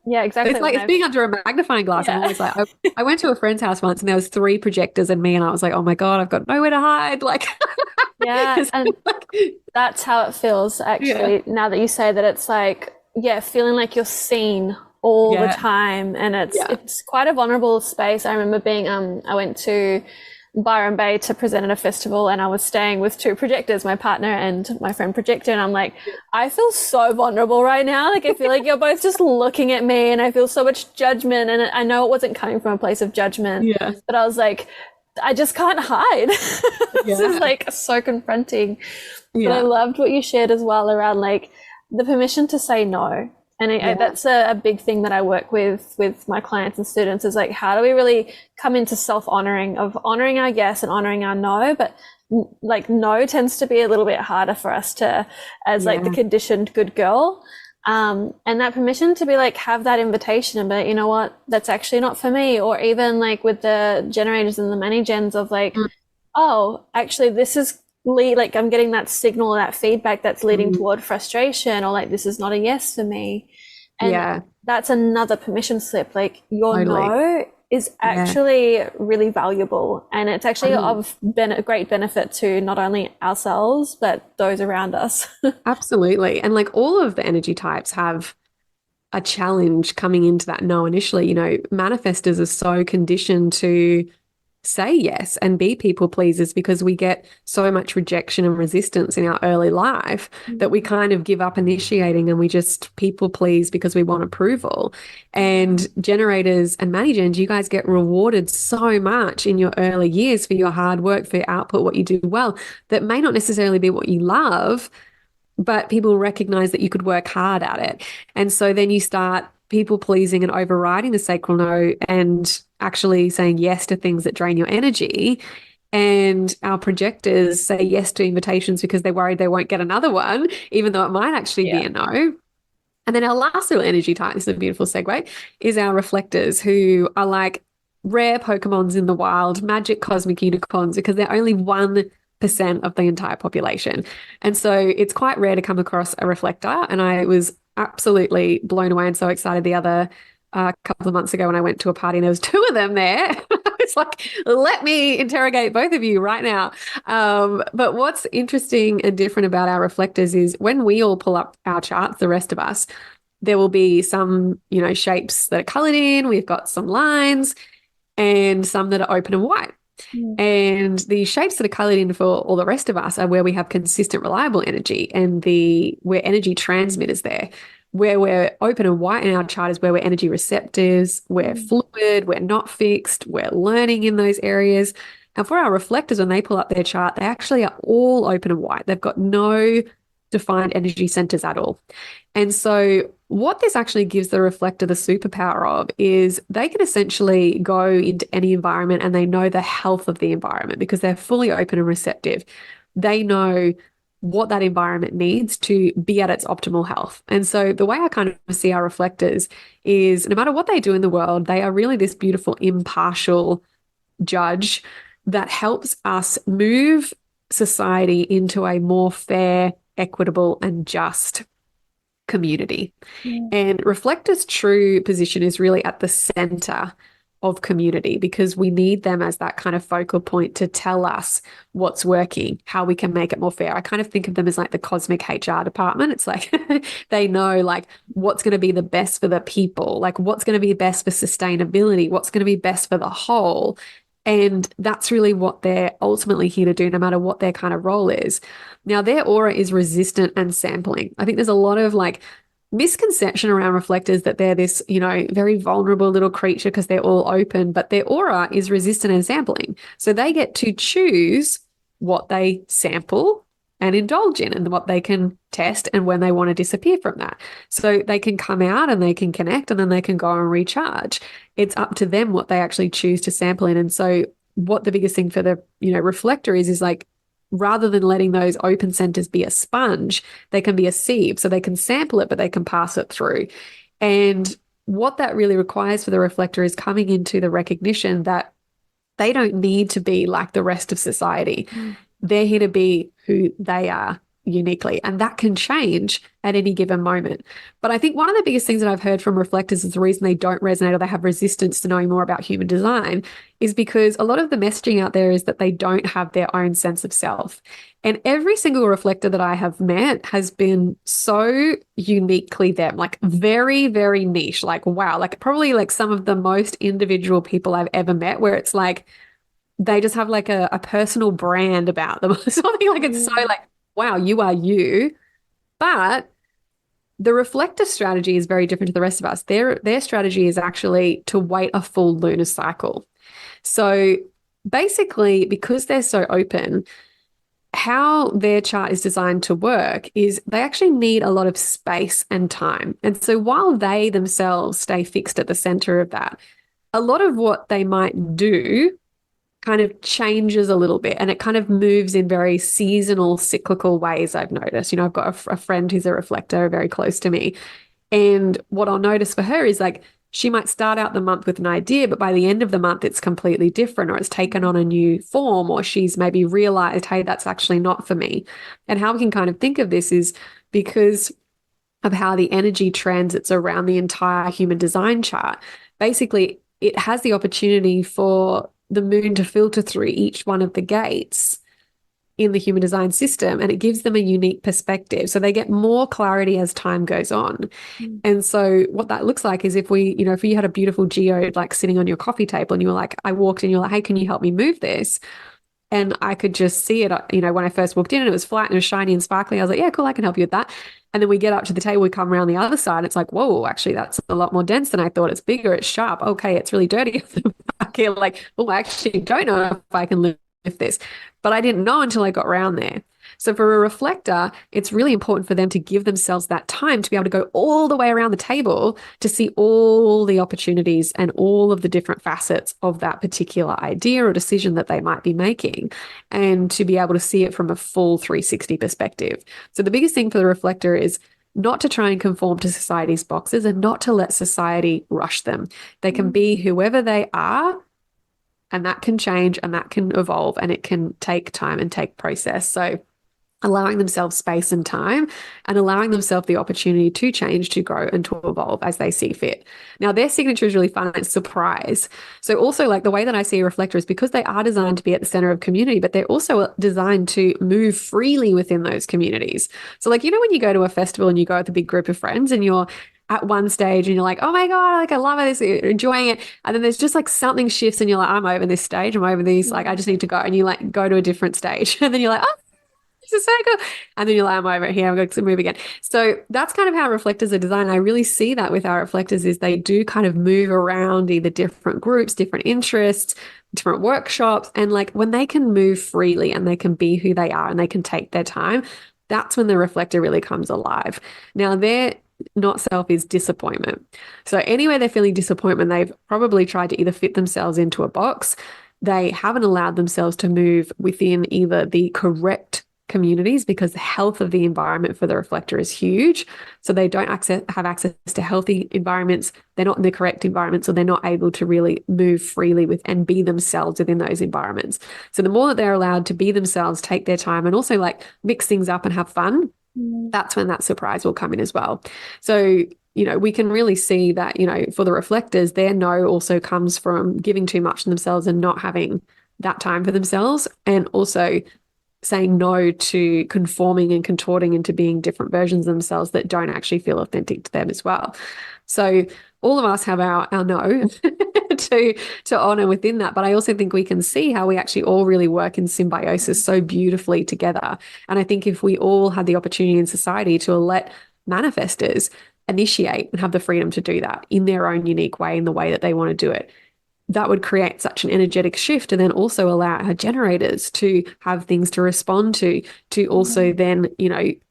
yeah, exactly. It's like When it's I've being under a magnifying glass. I'm yeah. always like, I went to a friend's house once and there was 3 projectors and me, and I was like, oh my God, I've got nowhere to hide. Like, Yeah, it's and like, that's how it feels yeah, actually. Now that you say that, it's like, yeah, feeling like you're seen all the yeah, time, and it's yeah, it's quite a vulnerable space. I remember being I went to Byron Bay to present at a festival, and I was staying with 2 projectors, my partner and my friend projector, and I'm like, I feel so vulnerable right now. Like I feel like you're both just looking at me, and I feel so much judgment, and I know it wasn't coming from a place of judgment, yeah, but I was like, I just can't hide. This is yeah, like so confronting. But I yeah, loved what you shared as well around like the permission to say no. And yeah, that's a big thing that I work with my clients and students is like, how do we really come into self-honoring of honoring our yes and honoring our no? But like no tends to be a little bit harder for us to, as like the yeah, conditioned good girl. And that permission to be like, have that invitation and be like, you know what, that's actually not for me. Or even like with the generators and the many gens of like, mm, oh, actually this is like I'm getting that signal, that feedback that's leading mm, toward frustration, or like this is not a yes for me. And yeah, that's another permission slip. Like your totally. no is Yeah. actually really valuable, and it's actually Mm. of great benefit to not only ourselves but those around us. Absolutely. And like all of the energy types have a challenge coming into that no initially. You know, manifestors are so conditioned to say yes and be people pleasers because we get so much rejection and resistance in our early life that we kind of give up initiating and we just people please because we want approval. And generators and managens, you guys get rewarded so much in your early years for your hard work, for your output, what you do well, that may not necessarily be what you love, but people recognize that you could work hard at it. And so then you start people pleasing and overriding the sacral no and actually saying yes to things that drain your energy. And our projectors say yes to invitations because they're worried they won't get another one, even though it might actually be Yeah. a no. And then our last little energy type, this is a beautiful segue, is our reflectors, who are like rare Pokemons in the wild, magic cosmic unicorns, because they're only 1% of the entire population. And so it's quite rare to come across a reflector. And I was absolutely blown away and so excited the other couple of months ago when I went to a party and there was 2 of them there. It's like, let me interrogate both of you right now. But what's interesting and different about our reflectors is when we all pull up our charts, the rest of us, there will be some, you know, shapes that are colored in. We've got some lines and some that are open and white. Mm. And the shapes that are colored in for all the rest of us are where we have consistent, reliable energy and we're energy transmitters there. where we're open and white in our chart is where we're energy receptors, we're fluid, we're not fixed, we're learning in those areas. And for our reflectors, when they pull up their chart, they actually are all open and white. They've got no defined energy centers at all. And so what this actually gives the reflector the superpower of is they can essentially go into any environment and they know the health of the environment because they're fully open and receptive. They know what that environment needs to be at its optimal health. And so the way I kind of see our reflectors is no matter what they do in the world, they are really this beautiful, impartial judge that helps us move society into a more fair, equitable, and just community. And reflectors' true position is really at the center of community because we need them as that kind of focal point to tell us what's working, how we can make it more fair. I kind of think of them as like the cosmic HR department. It's like they know like what's going to be the best for the people, like what's going to be best for sustainability, what's going to be best for the whole. And that's really what they're ultimately here to do, no matter what their kind of role is. Now, their aura is resistant and sampling. I think there's a lot of like misconception around reflectors that they're this, very vulnerable little creature because they're all open, but their aura is resistant and sampling. So they get to choose what they sample and indulge in and what they can test and when they want to disappear from that. So they can come out and they can connect and then they can go and recharge. It's up to them what they actually choose to sample in. And so what the biggest thing for the, reflector is like, rather than letting those open centers be a sponge, they can be a sieve. So they can sample it, but they can pass it through. And what that really requires for the reflector is coming into the recognition that they don't need to be like the rest of society. They're here to be who they are uniquely, and that can change at any given moment. But I think one of the biggest things that I've heard from reflectors is the reason they don't resonate or they have resistance to knowing more about human design is because a lot of the messaging out there is that they don't have their own sense of self. And every single reflector that I have met has been so uniquely them, like very, very niche, like wow, like probably like some of the most individual people I've ever met where it's like they just have like a personal brand about them or something. Like it's so like, wow, you are you. But the reflector strategy is very different to the rest of us. Their strategy is actually to wait a full lunar cycle. So basically, because they're so open, how their chart is designed to work is they actually need a lot of space and time. And so while they themselves stay fixed at the center of that, a lot of what they might do kind of changes a little bit and it kind of moves in very seasonal, cyclical ways, I've noticed. I've got a friend who's a reflector very close to me. And what I'll notice for her is like she might start out the month with an idea, but by the end of the month, it's completely different or it's taken on a new form or she's maybe realized, hey, that's actually not for me. And how we can kind of think of this is because of how the energy transits around the entire human design chart. Basically, it has the opportunity for the moon to filter through each one of the gates in the human design system, and it gives them a unique perspective. So they get more clarity as time goes on. And so what that looks like is if if you had a beautiful geode like sitting on your coffee table and you were like, I walked in, you're like, hey, can you help me move this? And I could just see it, when I first walked in and it was flat and it was shiny and sparkly. I was like, yeah, cool, I can help you with that. And then we get up to the table, we come around the other side. And it's like, whoa, actually, that's a lot more dense than I thought. It's bigger, it's sharp. Okay, it's really dirty. Okay, like, oh, I actually don't know if I can lift this. But I didn't know until I got around there. So for a reflector, it's really important for them to give themselves that time to be able to go all the way around the table to see all the opportunities and all of the different facets of that particular idea or decision that they might be making, and to be able to see it from a full 360 perspective. So the biggest thing for the reflector is not to try and conform to society's boxes and not to let society rush them. They can be whoever they are, and that can change and that can evolve and it can take time and take process. So allowing themselves space and time and allowing themselves the opportunity to change, to grow and to evolve as they see fit. Now, their signature is really fun. It's surprise. So also like the way that I see a reflector is because they are designed to be at the center of community, but they're also designed to move freely within those communities. So like, when you go to a festival and you go with a big group of friends and you're at one stage and you're like, oh my God, like I love it, you're enjoying it. And then there's just like something shifts and you're like, I'm over this stage, I'm over these, like I just need to go. And you like go to a different stage and then you're like, oh, this is so cool. And then you're like, I'm over here, I'm going to move again. So that's kind of how reflectors are designed. I really see that with our reflectors is they do kind of move around either different groups, different interests, different workshops. And like when they can move freely and they can be who they are and they can take their time, that's when the reflector really comes alive. Now, their not self is disappointment. So anywhere they're feeling disappointment, they've probably tried to either fit themselves into a box. They haven't allowed themselves to move within either the correct communities because the health of the environment for the reflector is huge. So they don't have access to healthy environments. They're not in the correct environment. So they're not able to really move freely with and be themselves within those environments. So the more that they're allowed to be themselves, take their time and also like mix things up and have fun, that's when that surprise will come in as well. So we can really see that, for the reflectors, their no also comes from giving too much to themselves and not having that time for themselves, and also saying no to conforming and contorting into being different versions of themselves that don't actually feel authentic to them as well. So all of us have our no to honor within that. But I also think we can see how we actually all really work in symbiosis so beautifully together. And I think if we all had the opportunity in society to let manifestors initiate and have the freedom to do that in their own unique way, in the way that they want to do it, that would create such an energetic shift, and then also allow our generators to have things to respond to also then,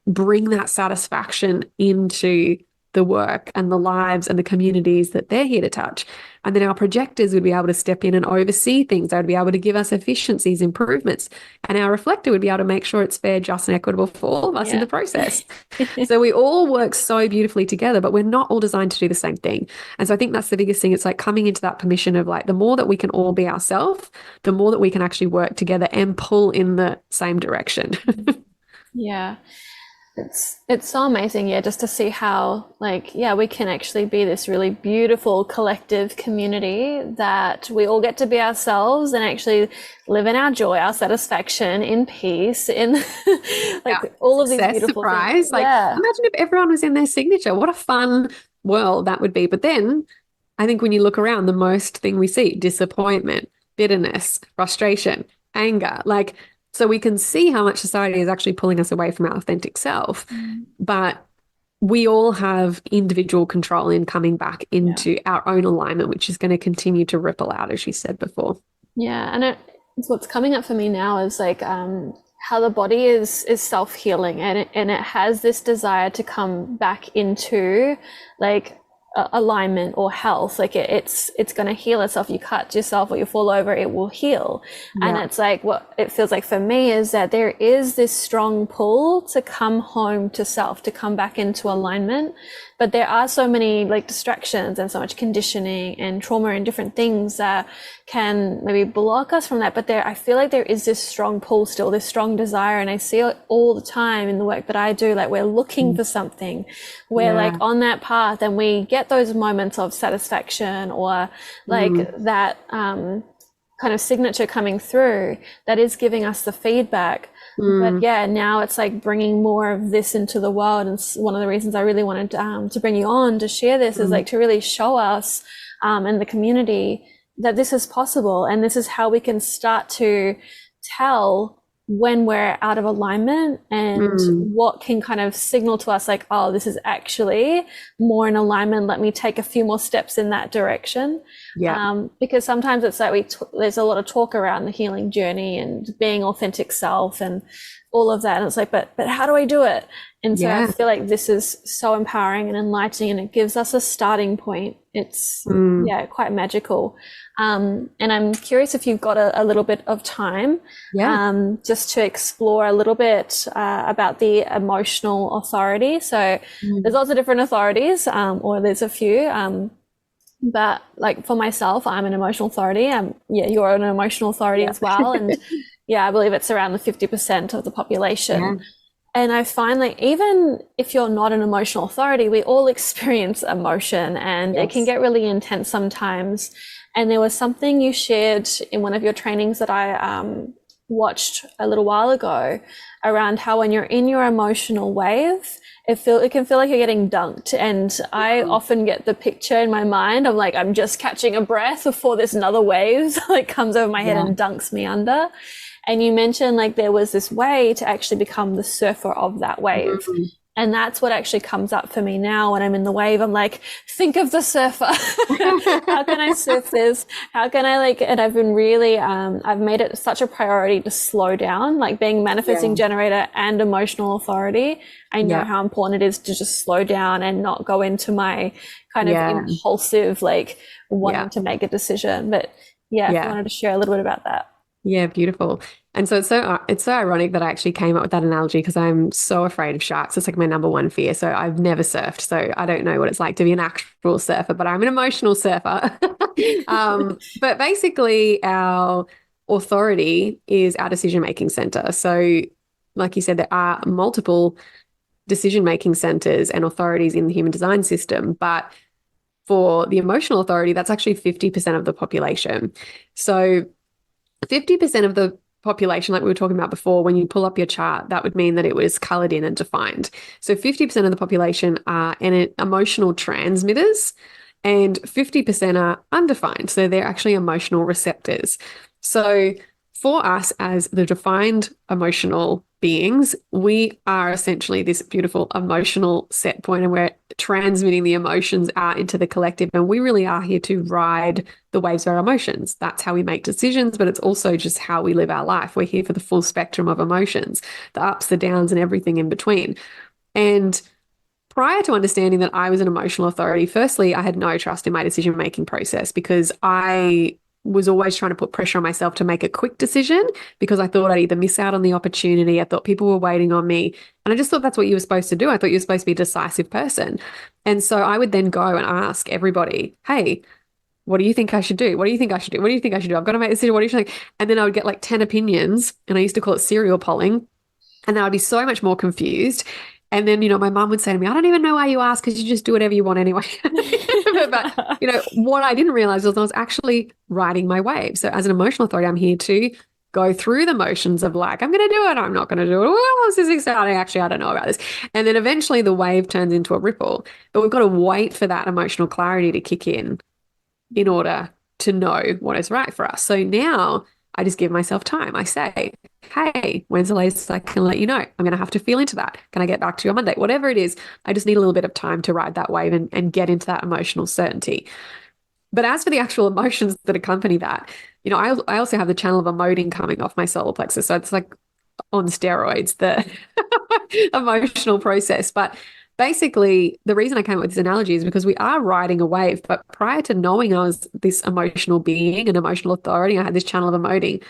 bring that satisfaction into the work and the lives and the communities that they're here to touch. And then our projectors would be able to step in and oversee things. They would be able to give us efficiencies, improvements. And our reflector would be able to make sure it's fair, just, and equitable for all of us in the process. So we all work so beautifully together, but we're not all designed to do the same thing. And so I think that's the biggest thing. It's like coming into that permission of like, the more that we can all be ourselves, the more that we can actually work together and pull in the same direction. Yeah. It's so amazing, just to see how we can actually be this really beautiful collective community that we all get to be ourselves and actually live in our joy, our satisfaction, in peace, in all of these beautiful surprise. things. Imagine if everyone was in their signature. What a fun world that would be. But then I think when you look around, the most thing we see, disappointment, bitterness, frustration, anger, so we can see how much society is actually pulling us away from our authentic self. But we all have individual control in coming back into our own alignment, which is going to continue to ripple out, as you said before. Yeah. And it's what's coming up for me now is how the body is self-healing, and it has this desire to come back into alignment or health. It's going to heal itself. You cut yourself or you fall over, it will heal. And it's what it feels like for me is that there is this strong pull to come home to self, to come back into alignment. But there are so many distractions and so much conditioning and trauma and different things that can maybe block us from that. But I feel like there is this strong pull still, this strong desire. And I see it all the time in the work that I do. We're looking for something. We're on that path, and we get those moments of satisfaction or that kind of signature coming through that is giving us the feedback. But now it's bringing more of this into the world. And one of the reasons I really wanted to bring you on to share this is to really show us and the community that this is possible, and this is how we can start to tell when we're out of alignment, and what can kind of signal to us oh, this is actually more in alignment. Let me take a few more steps in that direction. Because sometimes it's there's a lot of talk around the healing journey and being authentic self and all of that. And it's but how do I do it? And so I feel like this is so empowering and enlightening, and it gives us a starting point. It's quite magical. And I'm curious if you've got a little bit of time just to explore a little bit about the emotional authority. So there's lots of different authorities, or there's a few. But for myself, I'm an emotional authority. You're an emotional authority as well. And I believe it's around the 50% of the population. And I find even if you're not an emotional authority, we all experience emotion, and it can get really intense sometimes. And there was something you shared in one of your trainings that I watched a little while ago around how when you're in your emotional wave, it can feel like you're getting dunked. And I often get the picture in my mind of I'm just catching a breath before this another wave comes over my head and dunks me under. And you mentioned like there was this way to actually become the surfer of that wave. Mm. And that's what actually comes up for me now when I'm in the wave. I'm like, think of the surfer. How can I surf this? How can I like, and I've been really, I've made it such a priority to slow down, like being manifesting generator and emotional authority. I know how important it is to just slow down and not go into my kind of impulsive, like wanting to make a decision. But if you wanted to share a little bit about that. Yeah, beautiful. And so it's so ironic that I actually came up with that analogy because I'm so afraid of sharks. It's like my number one fear. So I've never surfed. So I don't know what it's like to be an actual surfer, but I'm an emotional surfer. But basically our authority is our decision-making center. So like you said, there are multiple decision-making centers and authorities in the human design system, but for the emotional authority, that's actually 50% of the population. So 50% of the population, like we were talking about before, when you pull up your chart, that would mean that it was colored in and defined. So 50% of the population are emotional transmitters and 50% are undefined. So they're actually emotional receptors. So for us as the defined emotional beings, we are essentially this beautiful emotional set point, and we're transmitting the emotions out into the collective. And we really are here to ride the waves of our emotions. That's how we make decisions, but it's also just how we live our life. We're here for the full spectrum of emotions, the ups, the downs, and everything in between. And prior to understanding that I was an emotional authority, firstly, I had no trust in my decision-making process because I was always trying to put pressure on myself to make a quick decision because I thought I'd either miss out on the opportunity. I thought people were waiting on me. And I just thought that's what you were supposed to do. I thought you were supposed to be a decisive person. And so I would then go and ask everybody, hey, what do you think I should do? What do you think I should do? What do you think I should do? I've got to make a decision. What do you think? And then I would get like 10 opinions, and I used to call it serial polling. And then I'd be so much more confused. And then, my mum would say to me, I don't even know why you ask because you just do whatever you want anyway. but, what I didn't realize was I was actually riding my wave. So as an emotional authority, I'm here to go through the motions of like, I'm going to do it. I'm not going to do it. Oh, this is exciting. Actually, I don't know about this. And then eventually the wave turns into a ripple. But we've got to wait for that emotional clarity to kick in order to know what is right for us. So now I just give myself time. I say, hey, when's the latest I can let you know? I'm going to have to feel into that. Can I get back to you on Monday? Whatever it is, I just need a little bit of time to ride that wave and get into that emotional certainty. But as for the actual emotions that accompany that, I also have the channel of emoting coming off my solar plexus. So it's like on steroids, the emotional process. But basically, the reason I came up with this analogy is because we are riding a wave. But prior to knowing I was this emotional being, an emotional authority, I had this channel of emoting.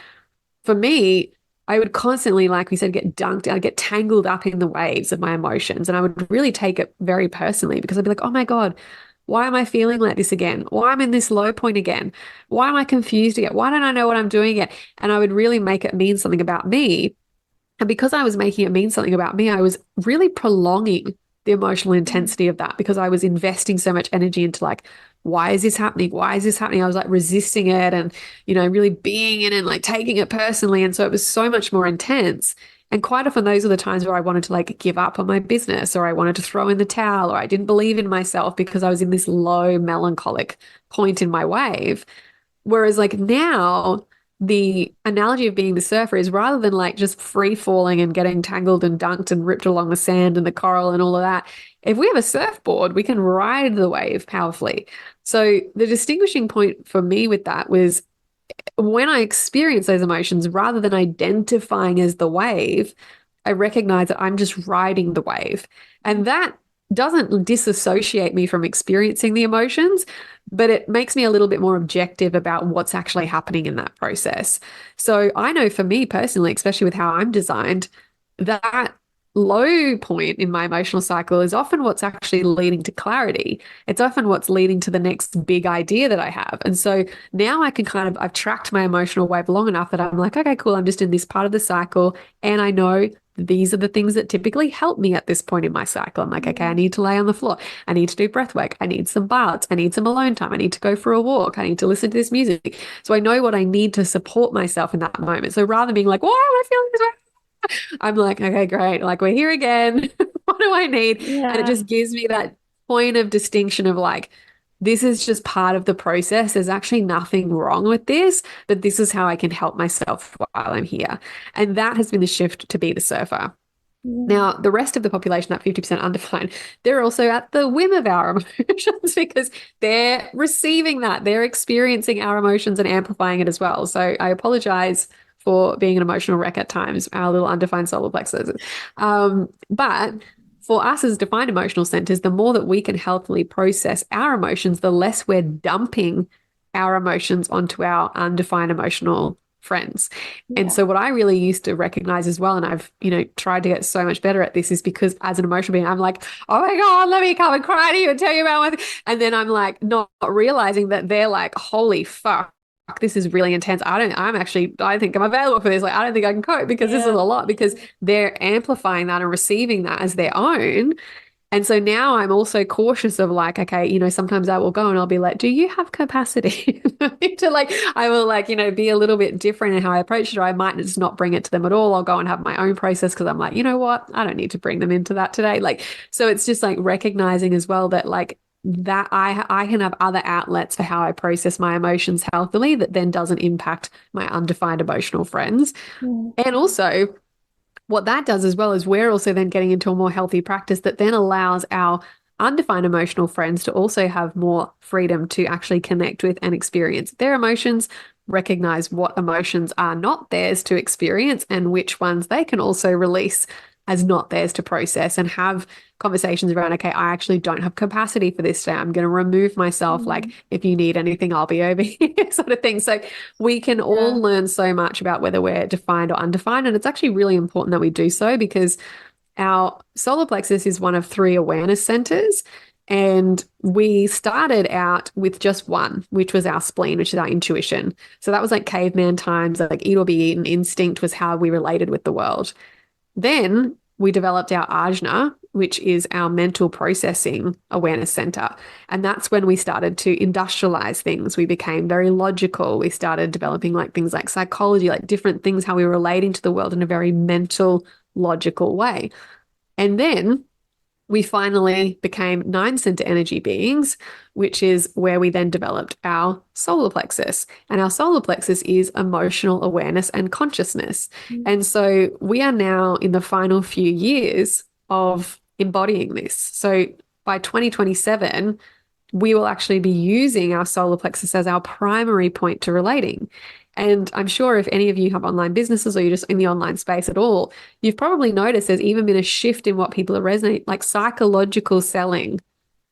For me, I would constantly, like we said, get dunked. I'd get tangled up in the waves of my emotions. And I would really take it very personally because I'd be like, oh my God, why am I feeling like this again? Why am I in this low point again? Why am I confused again? Why don't I know what I'm doing yet? And I would really make it mean something about me. And because I was making it mean something about me, I was really prolonging the emotional intensity of that because I was investing so much energy into like, why is this happening? Why is this happening? I was like resisting it and, really being in it and like taking it personally. And so it was so much more intense. And quite often those are the times where I wanted to like give up on my business, or I wanted to throw in the towel, or I didn't believe in myself because I was in this low melancholic point in my wave. Whereas like now, the analogy of being the surfer is rather than like just free falling and getting tangled and dunked and ripped along the sand and the coral and all of that, if we have a surfboard, we can ride the wave powerfully. So the distinguishing point for me with that was when I experience those emotions, rather than identifying as the wave, I recognize that I'm just riding the wave. And that doesn't disassociate me from experiencing the emotions, but it makes me a little bit more objective about what's actually happening in that process. So I know for me personally, especially with how I'm designed, that low point in my emotional cycle is often what's actually leading to clarity. It's often what's leading to the next big idea that I have. And so now I can I've tracked my emotional wave long enough that I'm like, okay, cool, I'm just in this part of the cycle. And I know these are the things that typically help me at this point in my cycle. I'm like, okay, I need to lay on the floor. I need to do breath work. I need some baths. I need some alone time. I need to go for a walk. I need to listen to this music. So I know what I need to support myself in that moment. So rather than being like, why am I feeling this way? I'm like, okay, great. Like, we're here again. What do I need? And it just gives me that point of distinction of like, this is just part of the process. There's actually nothing wrong with this, but this is how I can help myself while I'm here. And that has been the shift to be the surfer. Mm. Now, the rest of the population, that 50% undefined, they're also at the whim of our emotions because they're receiving that. They're experiencing our emotions and amplifying it as well. So I apologize for being an emotional wreck at times, our little undefined solar plexus. But for us as defined emotional centers, the more that we can healthily process our emotions, the less we're dumping our emotions onto our undefined emotional friends. And Yeah. so what I really used to recognize as well, and I've, tried to get so much better at this, is because as an emotional being, I'm like, oh my God, let me come and cry to you and tell you about and then I'm like not realizing that they're like, holy fuck, this is really intense. I think I'm available for this. Like, I don't think I can cope because this is a Yeah. lot, because they're amplifying that and receiving that as their own. And so now I'm also cautious of like, okay, sometimes I will go and I'll be like, do you have capacity to like, I will like, be a little bit different in how I approach it, or I might just not bring it to them at all. I'll go and have my own process because I'm like, you know what? I don't need to bring them into that today. Like, so it's just like recognizing as well that like that I can have other outlets for how I process my emotions healthily that then doesn't impact my undefined emotional friends. Mm. And also, what that does as well is we're also then getting into a more healthy practice that then allows our undefined emotional friends to also have more freedom to actually connect with and experience their emotions, recognize what emotions are not theirs to experience and which ones they can also release as not theirs to process, and have conversations around, okay, I actually don't have capacity for this today. I'm going to remove myself. Like, if you need anything, I'll be over here, sort of thing. So we can all learn so much about whether we're defined or undefined. And it's actually really important that we do so, because our solar plexus is one of 3 awareness centers. And we started out with just one, which was our spleen, which is our intuition. So that was like caveman times, like eat or be eaten. Instinct was how we related with the world. Then we developed our ajna, which is our mental processing awareness center. And that's when we started to industrialize things. We became very logical. We started developing like things like psychology, like different things, how we were relating to the world in a very mental, logical way. And then we finally became 9 center energy beings, which is where we then developed our solar plexus. And our solar plexus is emotional awareness and consciousness. And so we are now in the final few years of embodying this. So by 2027, we will actually be using our solar plexus as our primary point to relating. And I'm sure if any of you have online businesses or you're just in the online space at all, you've probably noticed there's even been a shift in what people are resonating, like psychological selling,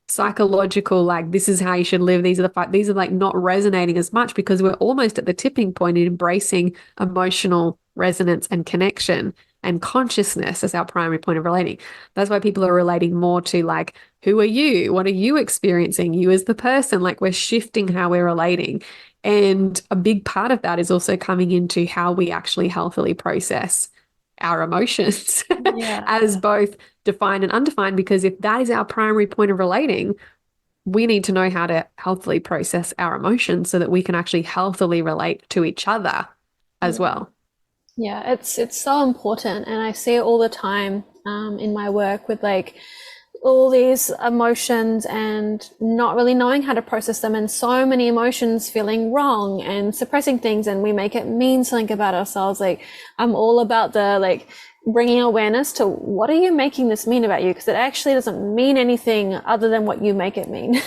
psychological, like this is how you should live. These are like not resonating as much because we're almost at the tipping point in embracing emotional resonance and connection and consciousness as our primary point of relating. That's why people are relating more to like, who are you? What are you experiencing? You as the person, like we're shifting how we're relating. And a big part of that is also coming into how we actually healthily process our emotions as both defined and undefined, because if that is our primary point of relating, we need to know how to healthily process our emotions so that we can actually healthily relate to each other as well. Yeah, it's so important, and I see it all the time in my work with like all these emotions and not really knowing how to process them, and so many emotions feeling wrong and suppressing things, and we make it mean something about ourselves. Like I'm all about the like bringing awareness to what are you making this mean about you, because it actually doesn't mean anything other than what you make it mean.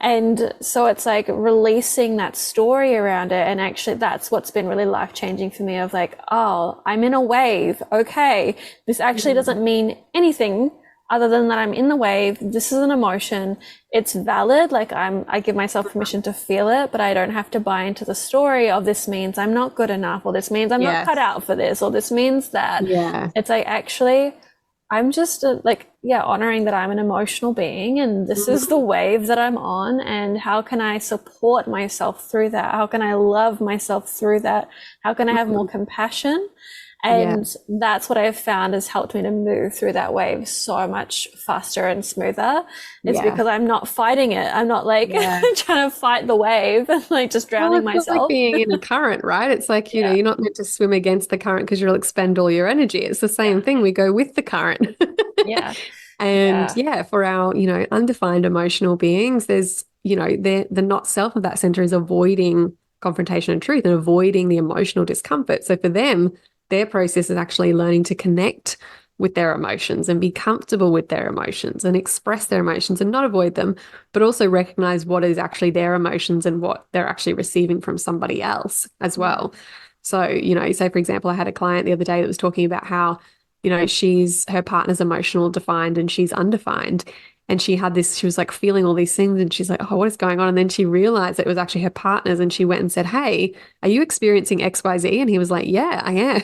And so it's like releasing that story around it, and actually that's what's been really life-changing for me, of like, oh, I'm in a wave, okay, this actually doesn't mean anything other than that I'm in the wave. This is an emotion. It's valid. Like I give myself permission to feel it, but I don't have to buy into the story of this means I'm not good enough, or this means I'm not cut out for this, or this means that. It's like, actually, I'm just honoring that I'm an emotional being, and this is the wave that I'm on, and how can I support myself through that? How can I love myself through that? How can I have more compassion? And that's what I've found has helped me to move through that wave so much faster and smoother. It's because I'm not fighting it. I'm not like trying to fight the wave and like just drowning myself. It's like being in a current, right? It's like, you know, you're not meant to swim against the current because you'll expend all your energy. It's the same thing. We go with the current. And Yeah. yeah, for our, undefined emotional beings, there's, the not self of that center is avoiding confrontation and truth and avoiding the emotional discomfort. So for them, their process is actually learning to connect with their emotions and be comfortable with their emotions and express their emotions and not avoid them, but also recognize what is actually their emotions and what they're actually receiving from somebody else as Yeah. well. So, say for example, I had a client the other day that was talking about how, her partner's emotional defined and she's undefined. And she was like feeling all these things and she's like, oh, what is going on? And then she realized that it was actually her partner's and she went and said, hey, are you experiencing XYZ? And he was like, yeah, I am.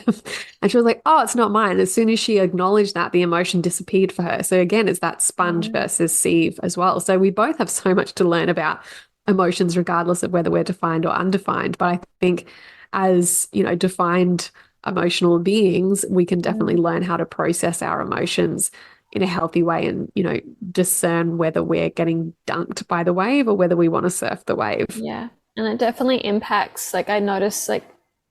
And she was like, oh, it's not mine. As soon as she acknowledged that, the emotion disappeared for her. So again, it's that sponge Mm. versus sieve as well. So we both have so much to learn about emotions, regardless of whether we're defined or undefined. But I think as, defined emotional beings, we can definitely Mm. learn how to process our emotions in a healthy way and, discern whether we're getting dunked by the wave or whether we want to surf the wave. Yeah. And it definitely impacts, like I notice like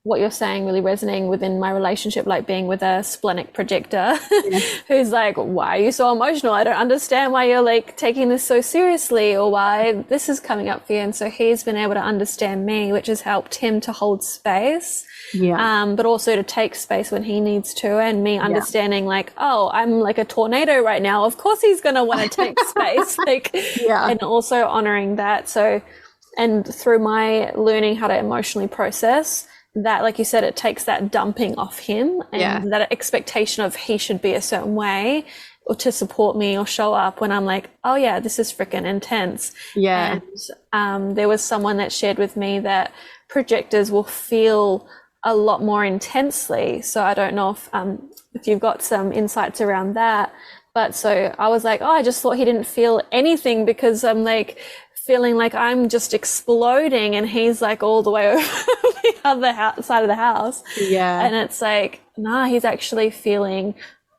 what you're saying really resonating within my relationship, like being with a splenic projector Yeah. who's like, why are you so emotional? I don't understand why you're like taking this so seriously or why this is coming up for you. And so he's been able to understand me, which has helped him to hold space. Yeah. But also to take space when he needs to, and me Yeah. understanding like, oh, I'm like a tornado right now. Of course he's gonna want to take space, like, Yeah. and also honoring that. So, and through my learning how to emotionally process that, like you said, it takes that dumping off him Yeah. and that expectation of he should be a certain way or to support me or show up when I'm like, oh yeah, this is freaking intense. Yeah. And there was someone that shared with me that projectors will feel a lot more intensely. So I don't know if you've got some insights around that. But so I was like, oh, I just thought he didn't feel anything because I'm like feeling like I'm just exploding and he's like all the way over the other side of the house. Yeah. And it's like, nah, he's actually feeling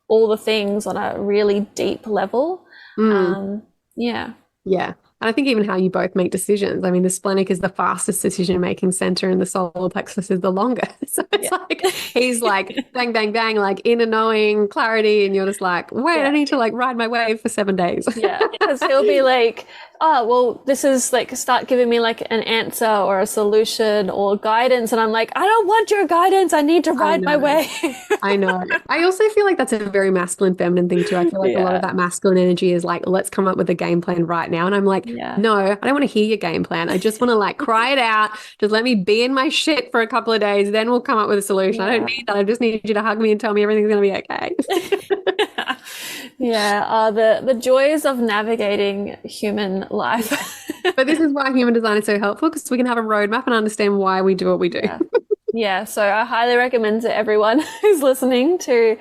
all the things on a really deep level. Mm. Yeah. Yeah. And I think even how you both make decisions. I mean, the splenic is the fastest decision-making center and the solar plexus is the longest. So it's Yeah. like he's like bang, bang, bang, like inner knowing, clarity, and you're just like, wait, I Yeah. need to like ride my wave for 7 days. Yeah, because he'll be like, oh, well, this is like, start giving me like an answer or a solution or guidance. And I'm like, I don't want your guidance. I need to I ride my know. way. I know. I also feel like that's a very masculine, feminine thing too. I feel like a lot of Yeah. that masculine energy is like, let's come up with a game plan right now. And I'm like, Yeah. no, I don't want to hear your game plan. I just want to like cry it out. Just let me be in my shit for a couple of days. Then we'll come up with a solution. I don't Yeah. need that. I just need you to hug me and tell me everything's going to be okay. Yeah. The joys of navigating human life. But this is why human design is so helpful because we can have a roadmap and understand why we do what we do. Yeah. Yeah. So I highly recommend to everyone who's listening to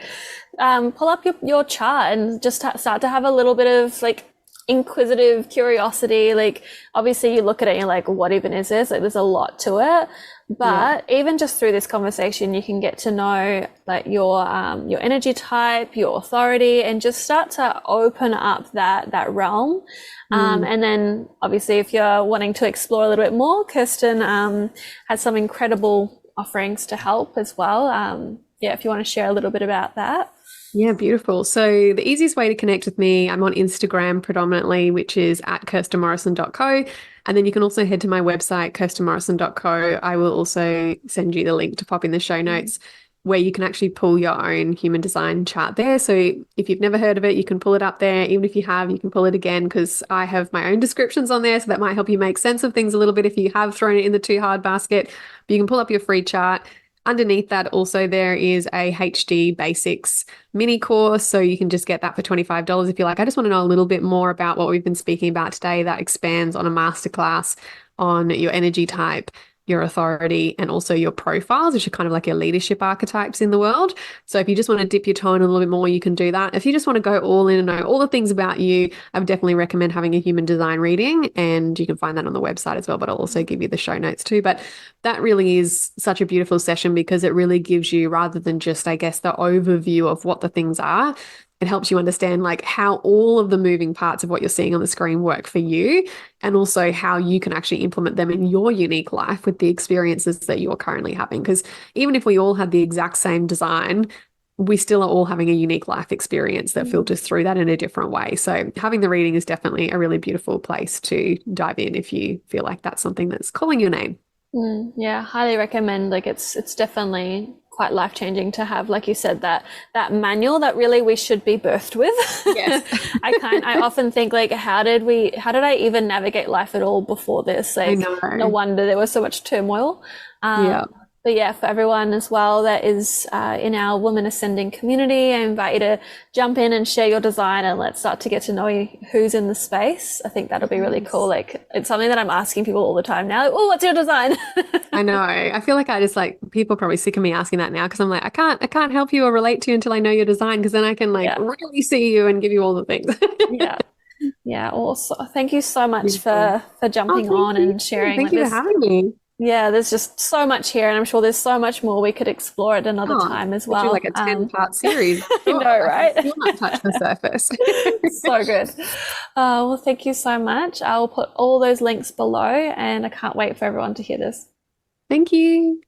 pull up your chart and just start to have a little bit of like inquisitive curiosity. Like obviously you look at it and you're like, what even is this? Like there's a lot to it. But even just through this conversation, you can get to know like your energy type, your authority, and just start to open up that realm. And then obviously if you're wanting to explore a little bit more, Kirsten has some incredible offerings to help as well. Yeah, if you want to share a little bit about that. Yeah, beautiful. So the easiest way to connect with me, I'm on Instagram predominantly, which is at kirstenmorrison.co. And then you can also head to my website, kirstenmorrison.co. I will also send you the link to pop in the show notes where you can actually pull your own human design chart there. So if you've never heard of it, you can pull it up there. Even if you have, you can pull it again because I have my own descriptions on there. So that might help you make sense of things a little bit if you have thrown it in the too hard basket. But you can pull up your free chart. Underneath that, also, there is a HD Basics mini course. So you can just get that for $25 if you're like, I just want to know a little bit more about what we've been speaking about today. That expands on a masterclass on your energy type, your authority, and also your profiles, which are kind of like your leadership archetypes in the world. So if you just want to dip your toe in a little bit more, you can do that. If you just want to go all in and know all the things about you, I would definitely recommend having a human design reading, and you can find that on the website as well, but I'll also give you the show notes too. But that really is such a beautiful session because it really gives you, rather than just, I guess, the overview of what the things are, it helps you understand like how all of the moving parts of what you're seeing on the screen work for you, and also how you can actually implement them in your unique life with the experiences that you're currently having. Because even if we all had the exact same design, we still are all having a unique life experience that filters through that in a different way. So having the reading is definitely a really beautiful place to dive in if you feel like that's something that's calling your name. Yeah, highly recommend. Like it's definitely quite life-changing to have, like you said, that manual that really we should be birthed with. Yes. I often think like how did I even navigate life at all before this? I Like know. no wonder there was so much turmoil. Yeah. But yeah, for everyone as well that is in our Women Ascending community, I invite you to jump in and share your design, and let's start to get to know who's in the space. I think that'll be really cool. Like it's something that I'm asking people all the time now. Like, oh, what's your design? I know. I feel like I just like people are probably sick of me asking that now because I'm like, I can't help you or relate to you until I know your design, because then I can like really see you and give you all the things. Yeah. Yeah. Also, thank you so much Beautiful. for jumping on and sharing. Thank Like you for this. having me. Yeah, there's just so much here, and I'm sure there's so much more we could explore at another time as We'll do well. like a 10-part series. I know, right? Still not touch the surface. So good. Well, thank you so much. I'll put all those links below, and I can't wait for everyone to hear this. Thank you.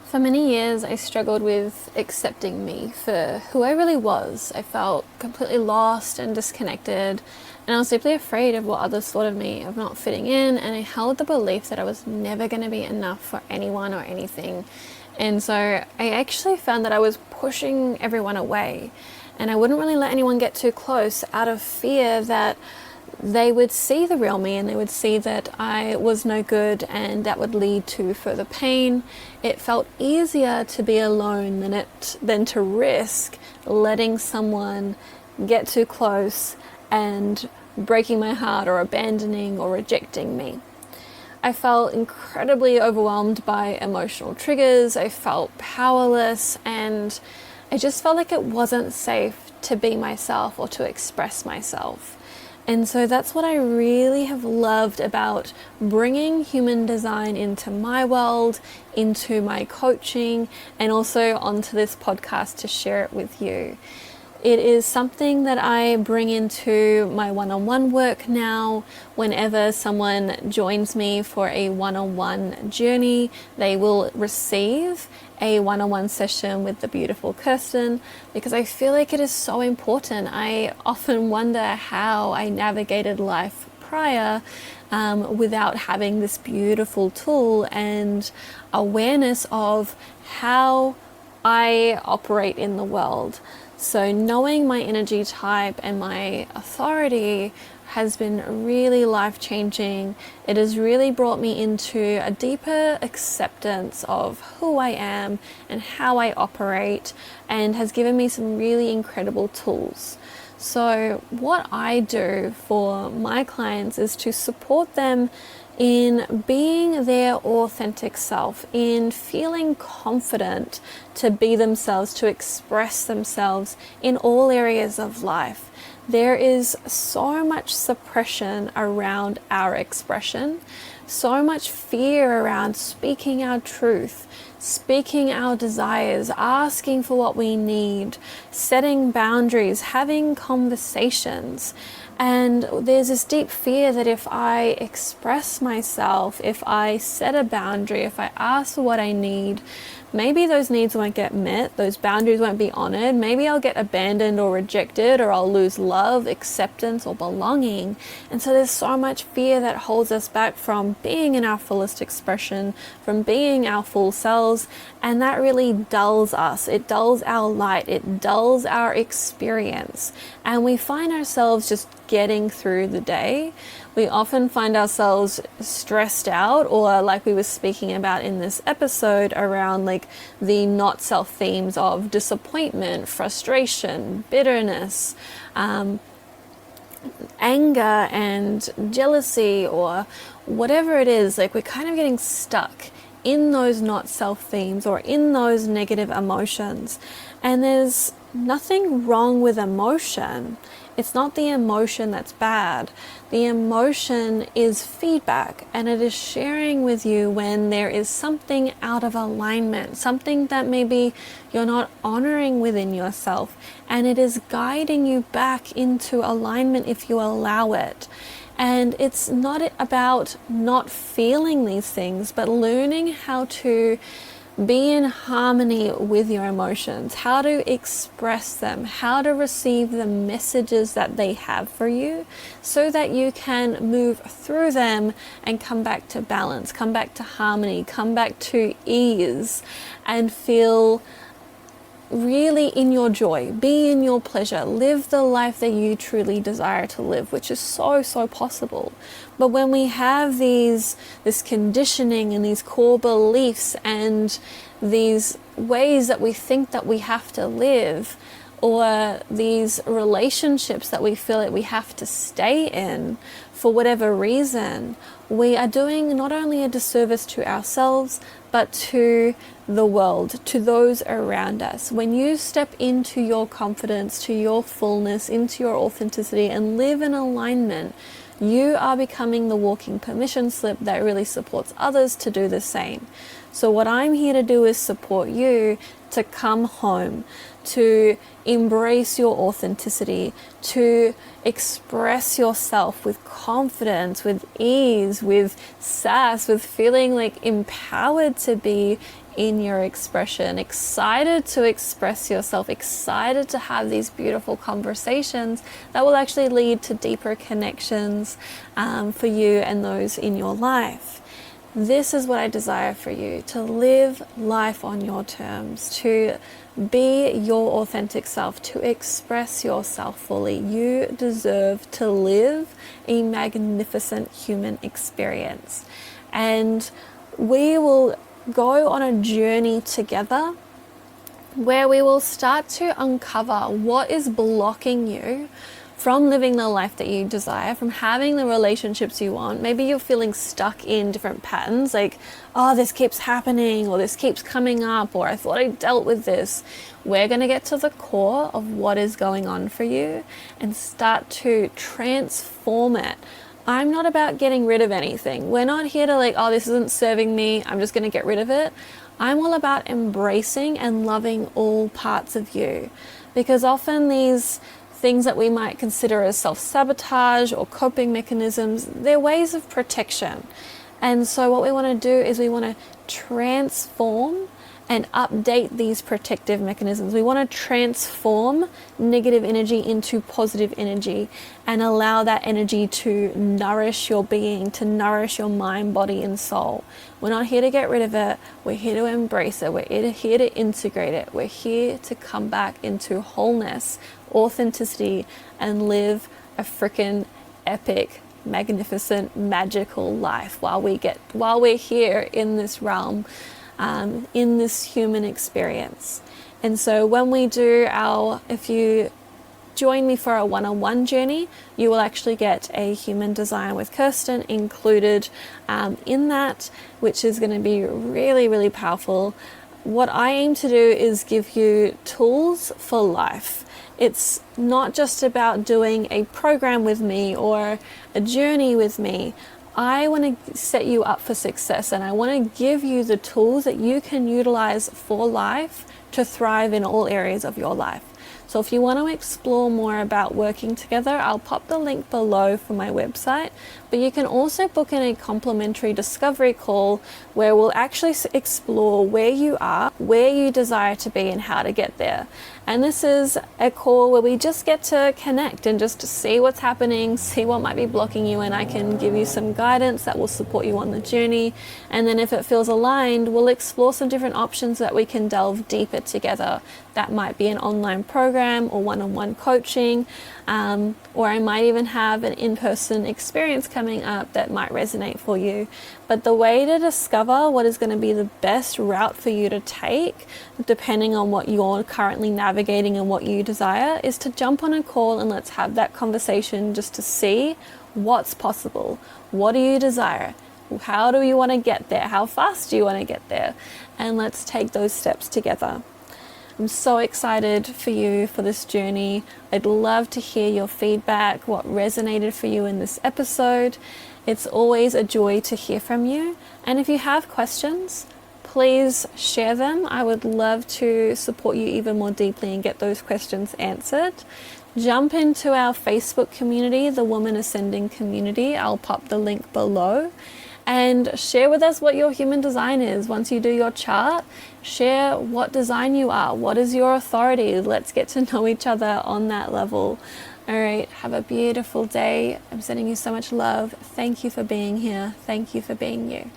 For many years, I struggled with accepting me for who I really was. I felt completely lost and disconnected, and I was deeply afraid of what others thought of me, of not fitting in, and I held the belief that I was never going to be enough for anyone or anything. And so I actually found that I was pushing everyone away, and I wouldn't really let anyone get too close out of fear that they would see the real me and they would see that I was no good, and that would lead to further pain. It felt easier to be alone than to risk letting someone get too close and breaking my heart or abandoning or rejecting me. I felt incredibly overwhelmed by emotional triggers. I felt powerless, and I just felt like it wasn't safe to be myself or to express myself. And so that's what I really have loved about bringing human design into my world, into my coaching, and also onto this podcast to share it with you. It is something that I bring into my one-on-one work now. Whenever someone joins me for a one-on-one journey, they will receive a one-on-one session with the beautiful Kirsten, because I feel like it is so important. I often wonder how I navigated life prior without having this beautiful tool and awareness of how I operate in the world. So knowing my energy type and my authority has been really life-changing. It has really brought me into a deeper acceptance of who I am and how I operate, and has given me some really incredible tools. So what I do for my clients is to support them in being their authentic self, in feeling confident to be themselves, to express themselves in all areas of life. There is so much suppression around our expression, so much fear around speaking our truth, speaking our desires, asking for what we need, setting boundaries, having conversations. And there's this deep fear that if I express myself, if I set a boundary, if I ask for what I need, maybe those needs won't get met, those boundaries won't be honored, maybe I'll get abandoned or rejected, or I'll lose love, acceptance, or belonging. And so there's so much fear that holds us back from being in our fullest expression, from being our full selves, and that really dulls us. It dulls our light, it dulls our experience, and we find ourselves just getting through the day. We often find ourselves stressed out, or like we were speaking about in this episode around like the not self themes of disappointment, frustration, bitterness, anger and jealousy, or whatever it is. Like we're kind of getting stuck in those not self themes or in those negative emotions. And there's nothing wrong with emotion. It's not the emotion that's bad. The emotion is feedback, and it is sharing with you when there is something out of alignment, something that maybe you're not honoring within yourself, and it is guiding you back into alignment if you allow it. And it's not about not feeling these things, but learning how to be in harmony with your emotions, how to express them, how to receive the messages that they have for you so that you can move through them and come back to balance, come back to harmony, come back to ease, and feel really in your joy, be in your pleasure, live the life that you truly desire to live, which is so possible. But when we have this conditioning and these core beliefs and these ways that we think that we have to live, or these relationships that we feel like we have to stay in for whatever reason, we are doing not only a disservice to ourselves, but to the world, to those around us. When you step into your confidence, to your fullness, into your authenticity, and live in alignment, you are becoming the walking permission slip that really supports others to do the same. So what I'm here to do is support you to come home, to embrace your authenticity, to express yourself with confidence, with ease, with sass, with feeling like empowered to be in your expression, excited to express yourself, excited to have these beautiful conversations that will actually lead to deeper connections for you and those in your life. This is what I desire for you, to live life on your terms, to be your authentic self, to express yourself fully. You deserve to live a magnificent human experience. And we will go on a journey together where we will start to uncover what is blocking you from living the life that you desire, from having the relationships you want. Maybe you're feeling stuck in different patterns, like, oh, this keeps happening, or this keeps coming up, or I thought I dealt with this. We're going to get to the core of what is going on for you and start to transform it. I'm not about getting rid of anything. We're not here to like, oh, this isn't serving me, I'm just going to get rid of it. I'm all about embracing and loving all parts of you, because often these things that we might consider as self-sabotage or coping mechanisms, they're ways of protection. And so what we want to do is we want to transform and update these protective mechanisms. We want to transform negative energy into positive energy and allow that energy to nourish your being, to nourish your mind, body, and soul. We're not here to get rid of it. We're here to embrace it. We're here to integrate it. We're here to come back into wholeness, authenticity, and live a freaking epic, magnificent, magical life while we're here in this realm, in this human experience. And so when we do if you join me for a one-on-one journey, you will actually get a human design with Kirsten included in that, which is going to be really, really powerful. What I aim to do is give you tools for life. It's not just about doing a program with me or a journey with me. I want to set you up for success, and I want to give you the tools that you can utilize for life to thrive in all areas of your life. So if you want to explore more about working together, I'll pop the link below for my website, but you can also book in a complimentary discovery call where we'll actually explore where you are, where you desire to be, and how to get there. And this is a call where we just get to connect and just to see what's happening, see what might be blocking you, and I can give you some guidance that will support you on the journey. And then if it feels aligned, we'll explore some different options that we can delve deeper together. That might be an online program or one-on-one coaching, or I might even have an in-person experience coming up that might resonate for you. But the way to discover what is going to be the best route for you to take, depending on what you're currently navigating and what you desire, is to jump on a call and let's have that conversation just to see what's possible. What do you desire? How do you want to get there? How fast do you want to get there? And let's take those steps together. I'm so excited for you for this journey. I'd love to hear your feedback, what resonated for you in this episode. It's always a joy to hear from you. And if you have questions, please share them. I would love to support you even more deeply and get those questions answered. Jump into our Facebook community, the Woman Ascending community. I'll pop the link below. and share with us what your human design is. Once you do your chart, share what design you are. What is your authority? Let's get to know each other on that level. All right, have a beautiful day. I'm sending you so much love. Thank you for being here. Thank you for being you.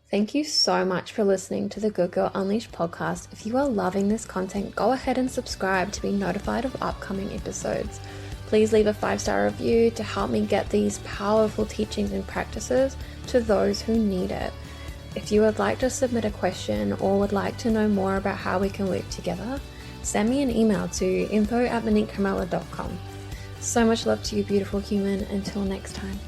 Thank you so much for listening to the Good Girl Unleashed podcast. If you are loving this content, go ahead and subscribe to be notified of upcoming episodes. Please leave a 5-star review to help me get these powerful teachings and practices to those who need it. If you would like to submit a question or would like to know more about how we can work together, send me an email to info@moniquecarmela.com. So much love to you, beautiful human. Until next time.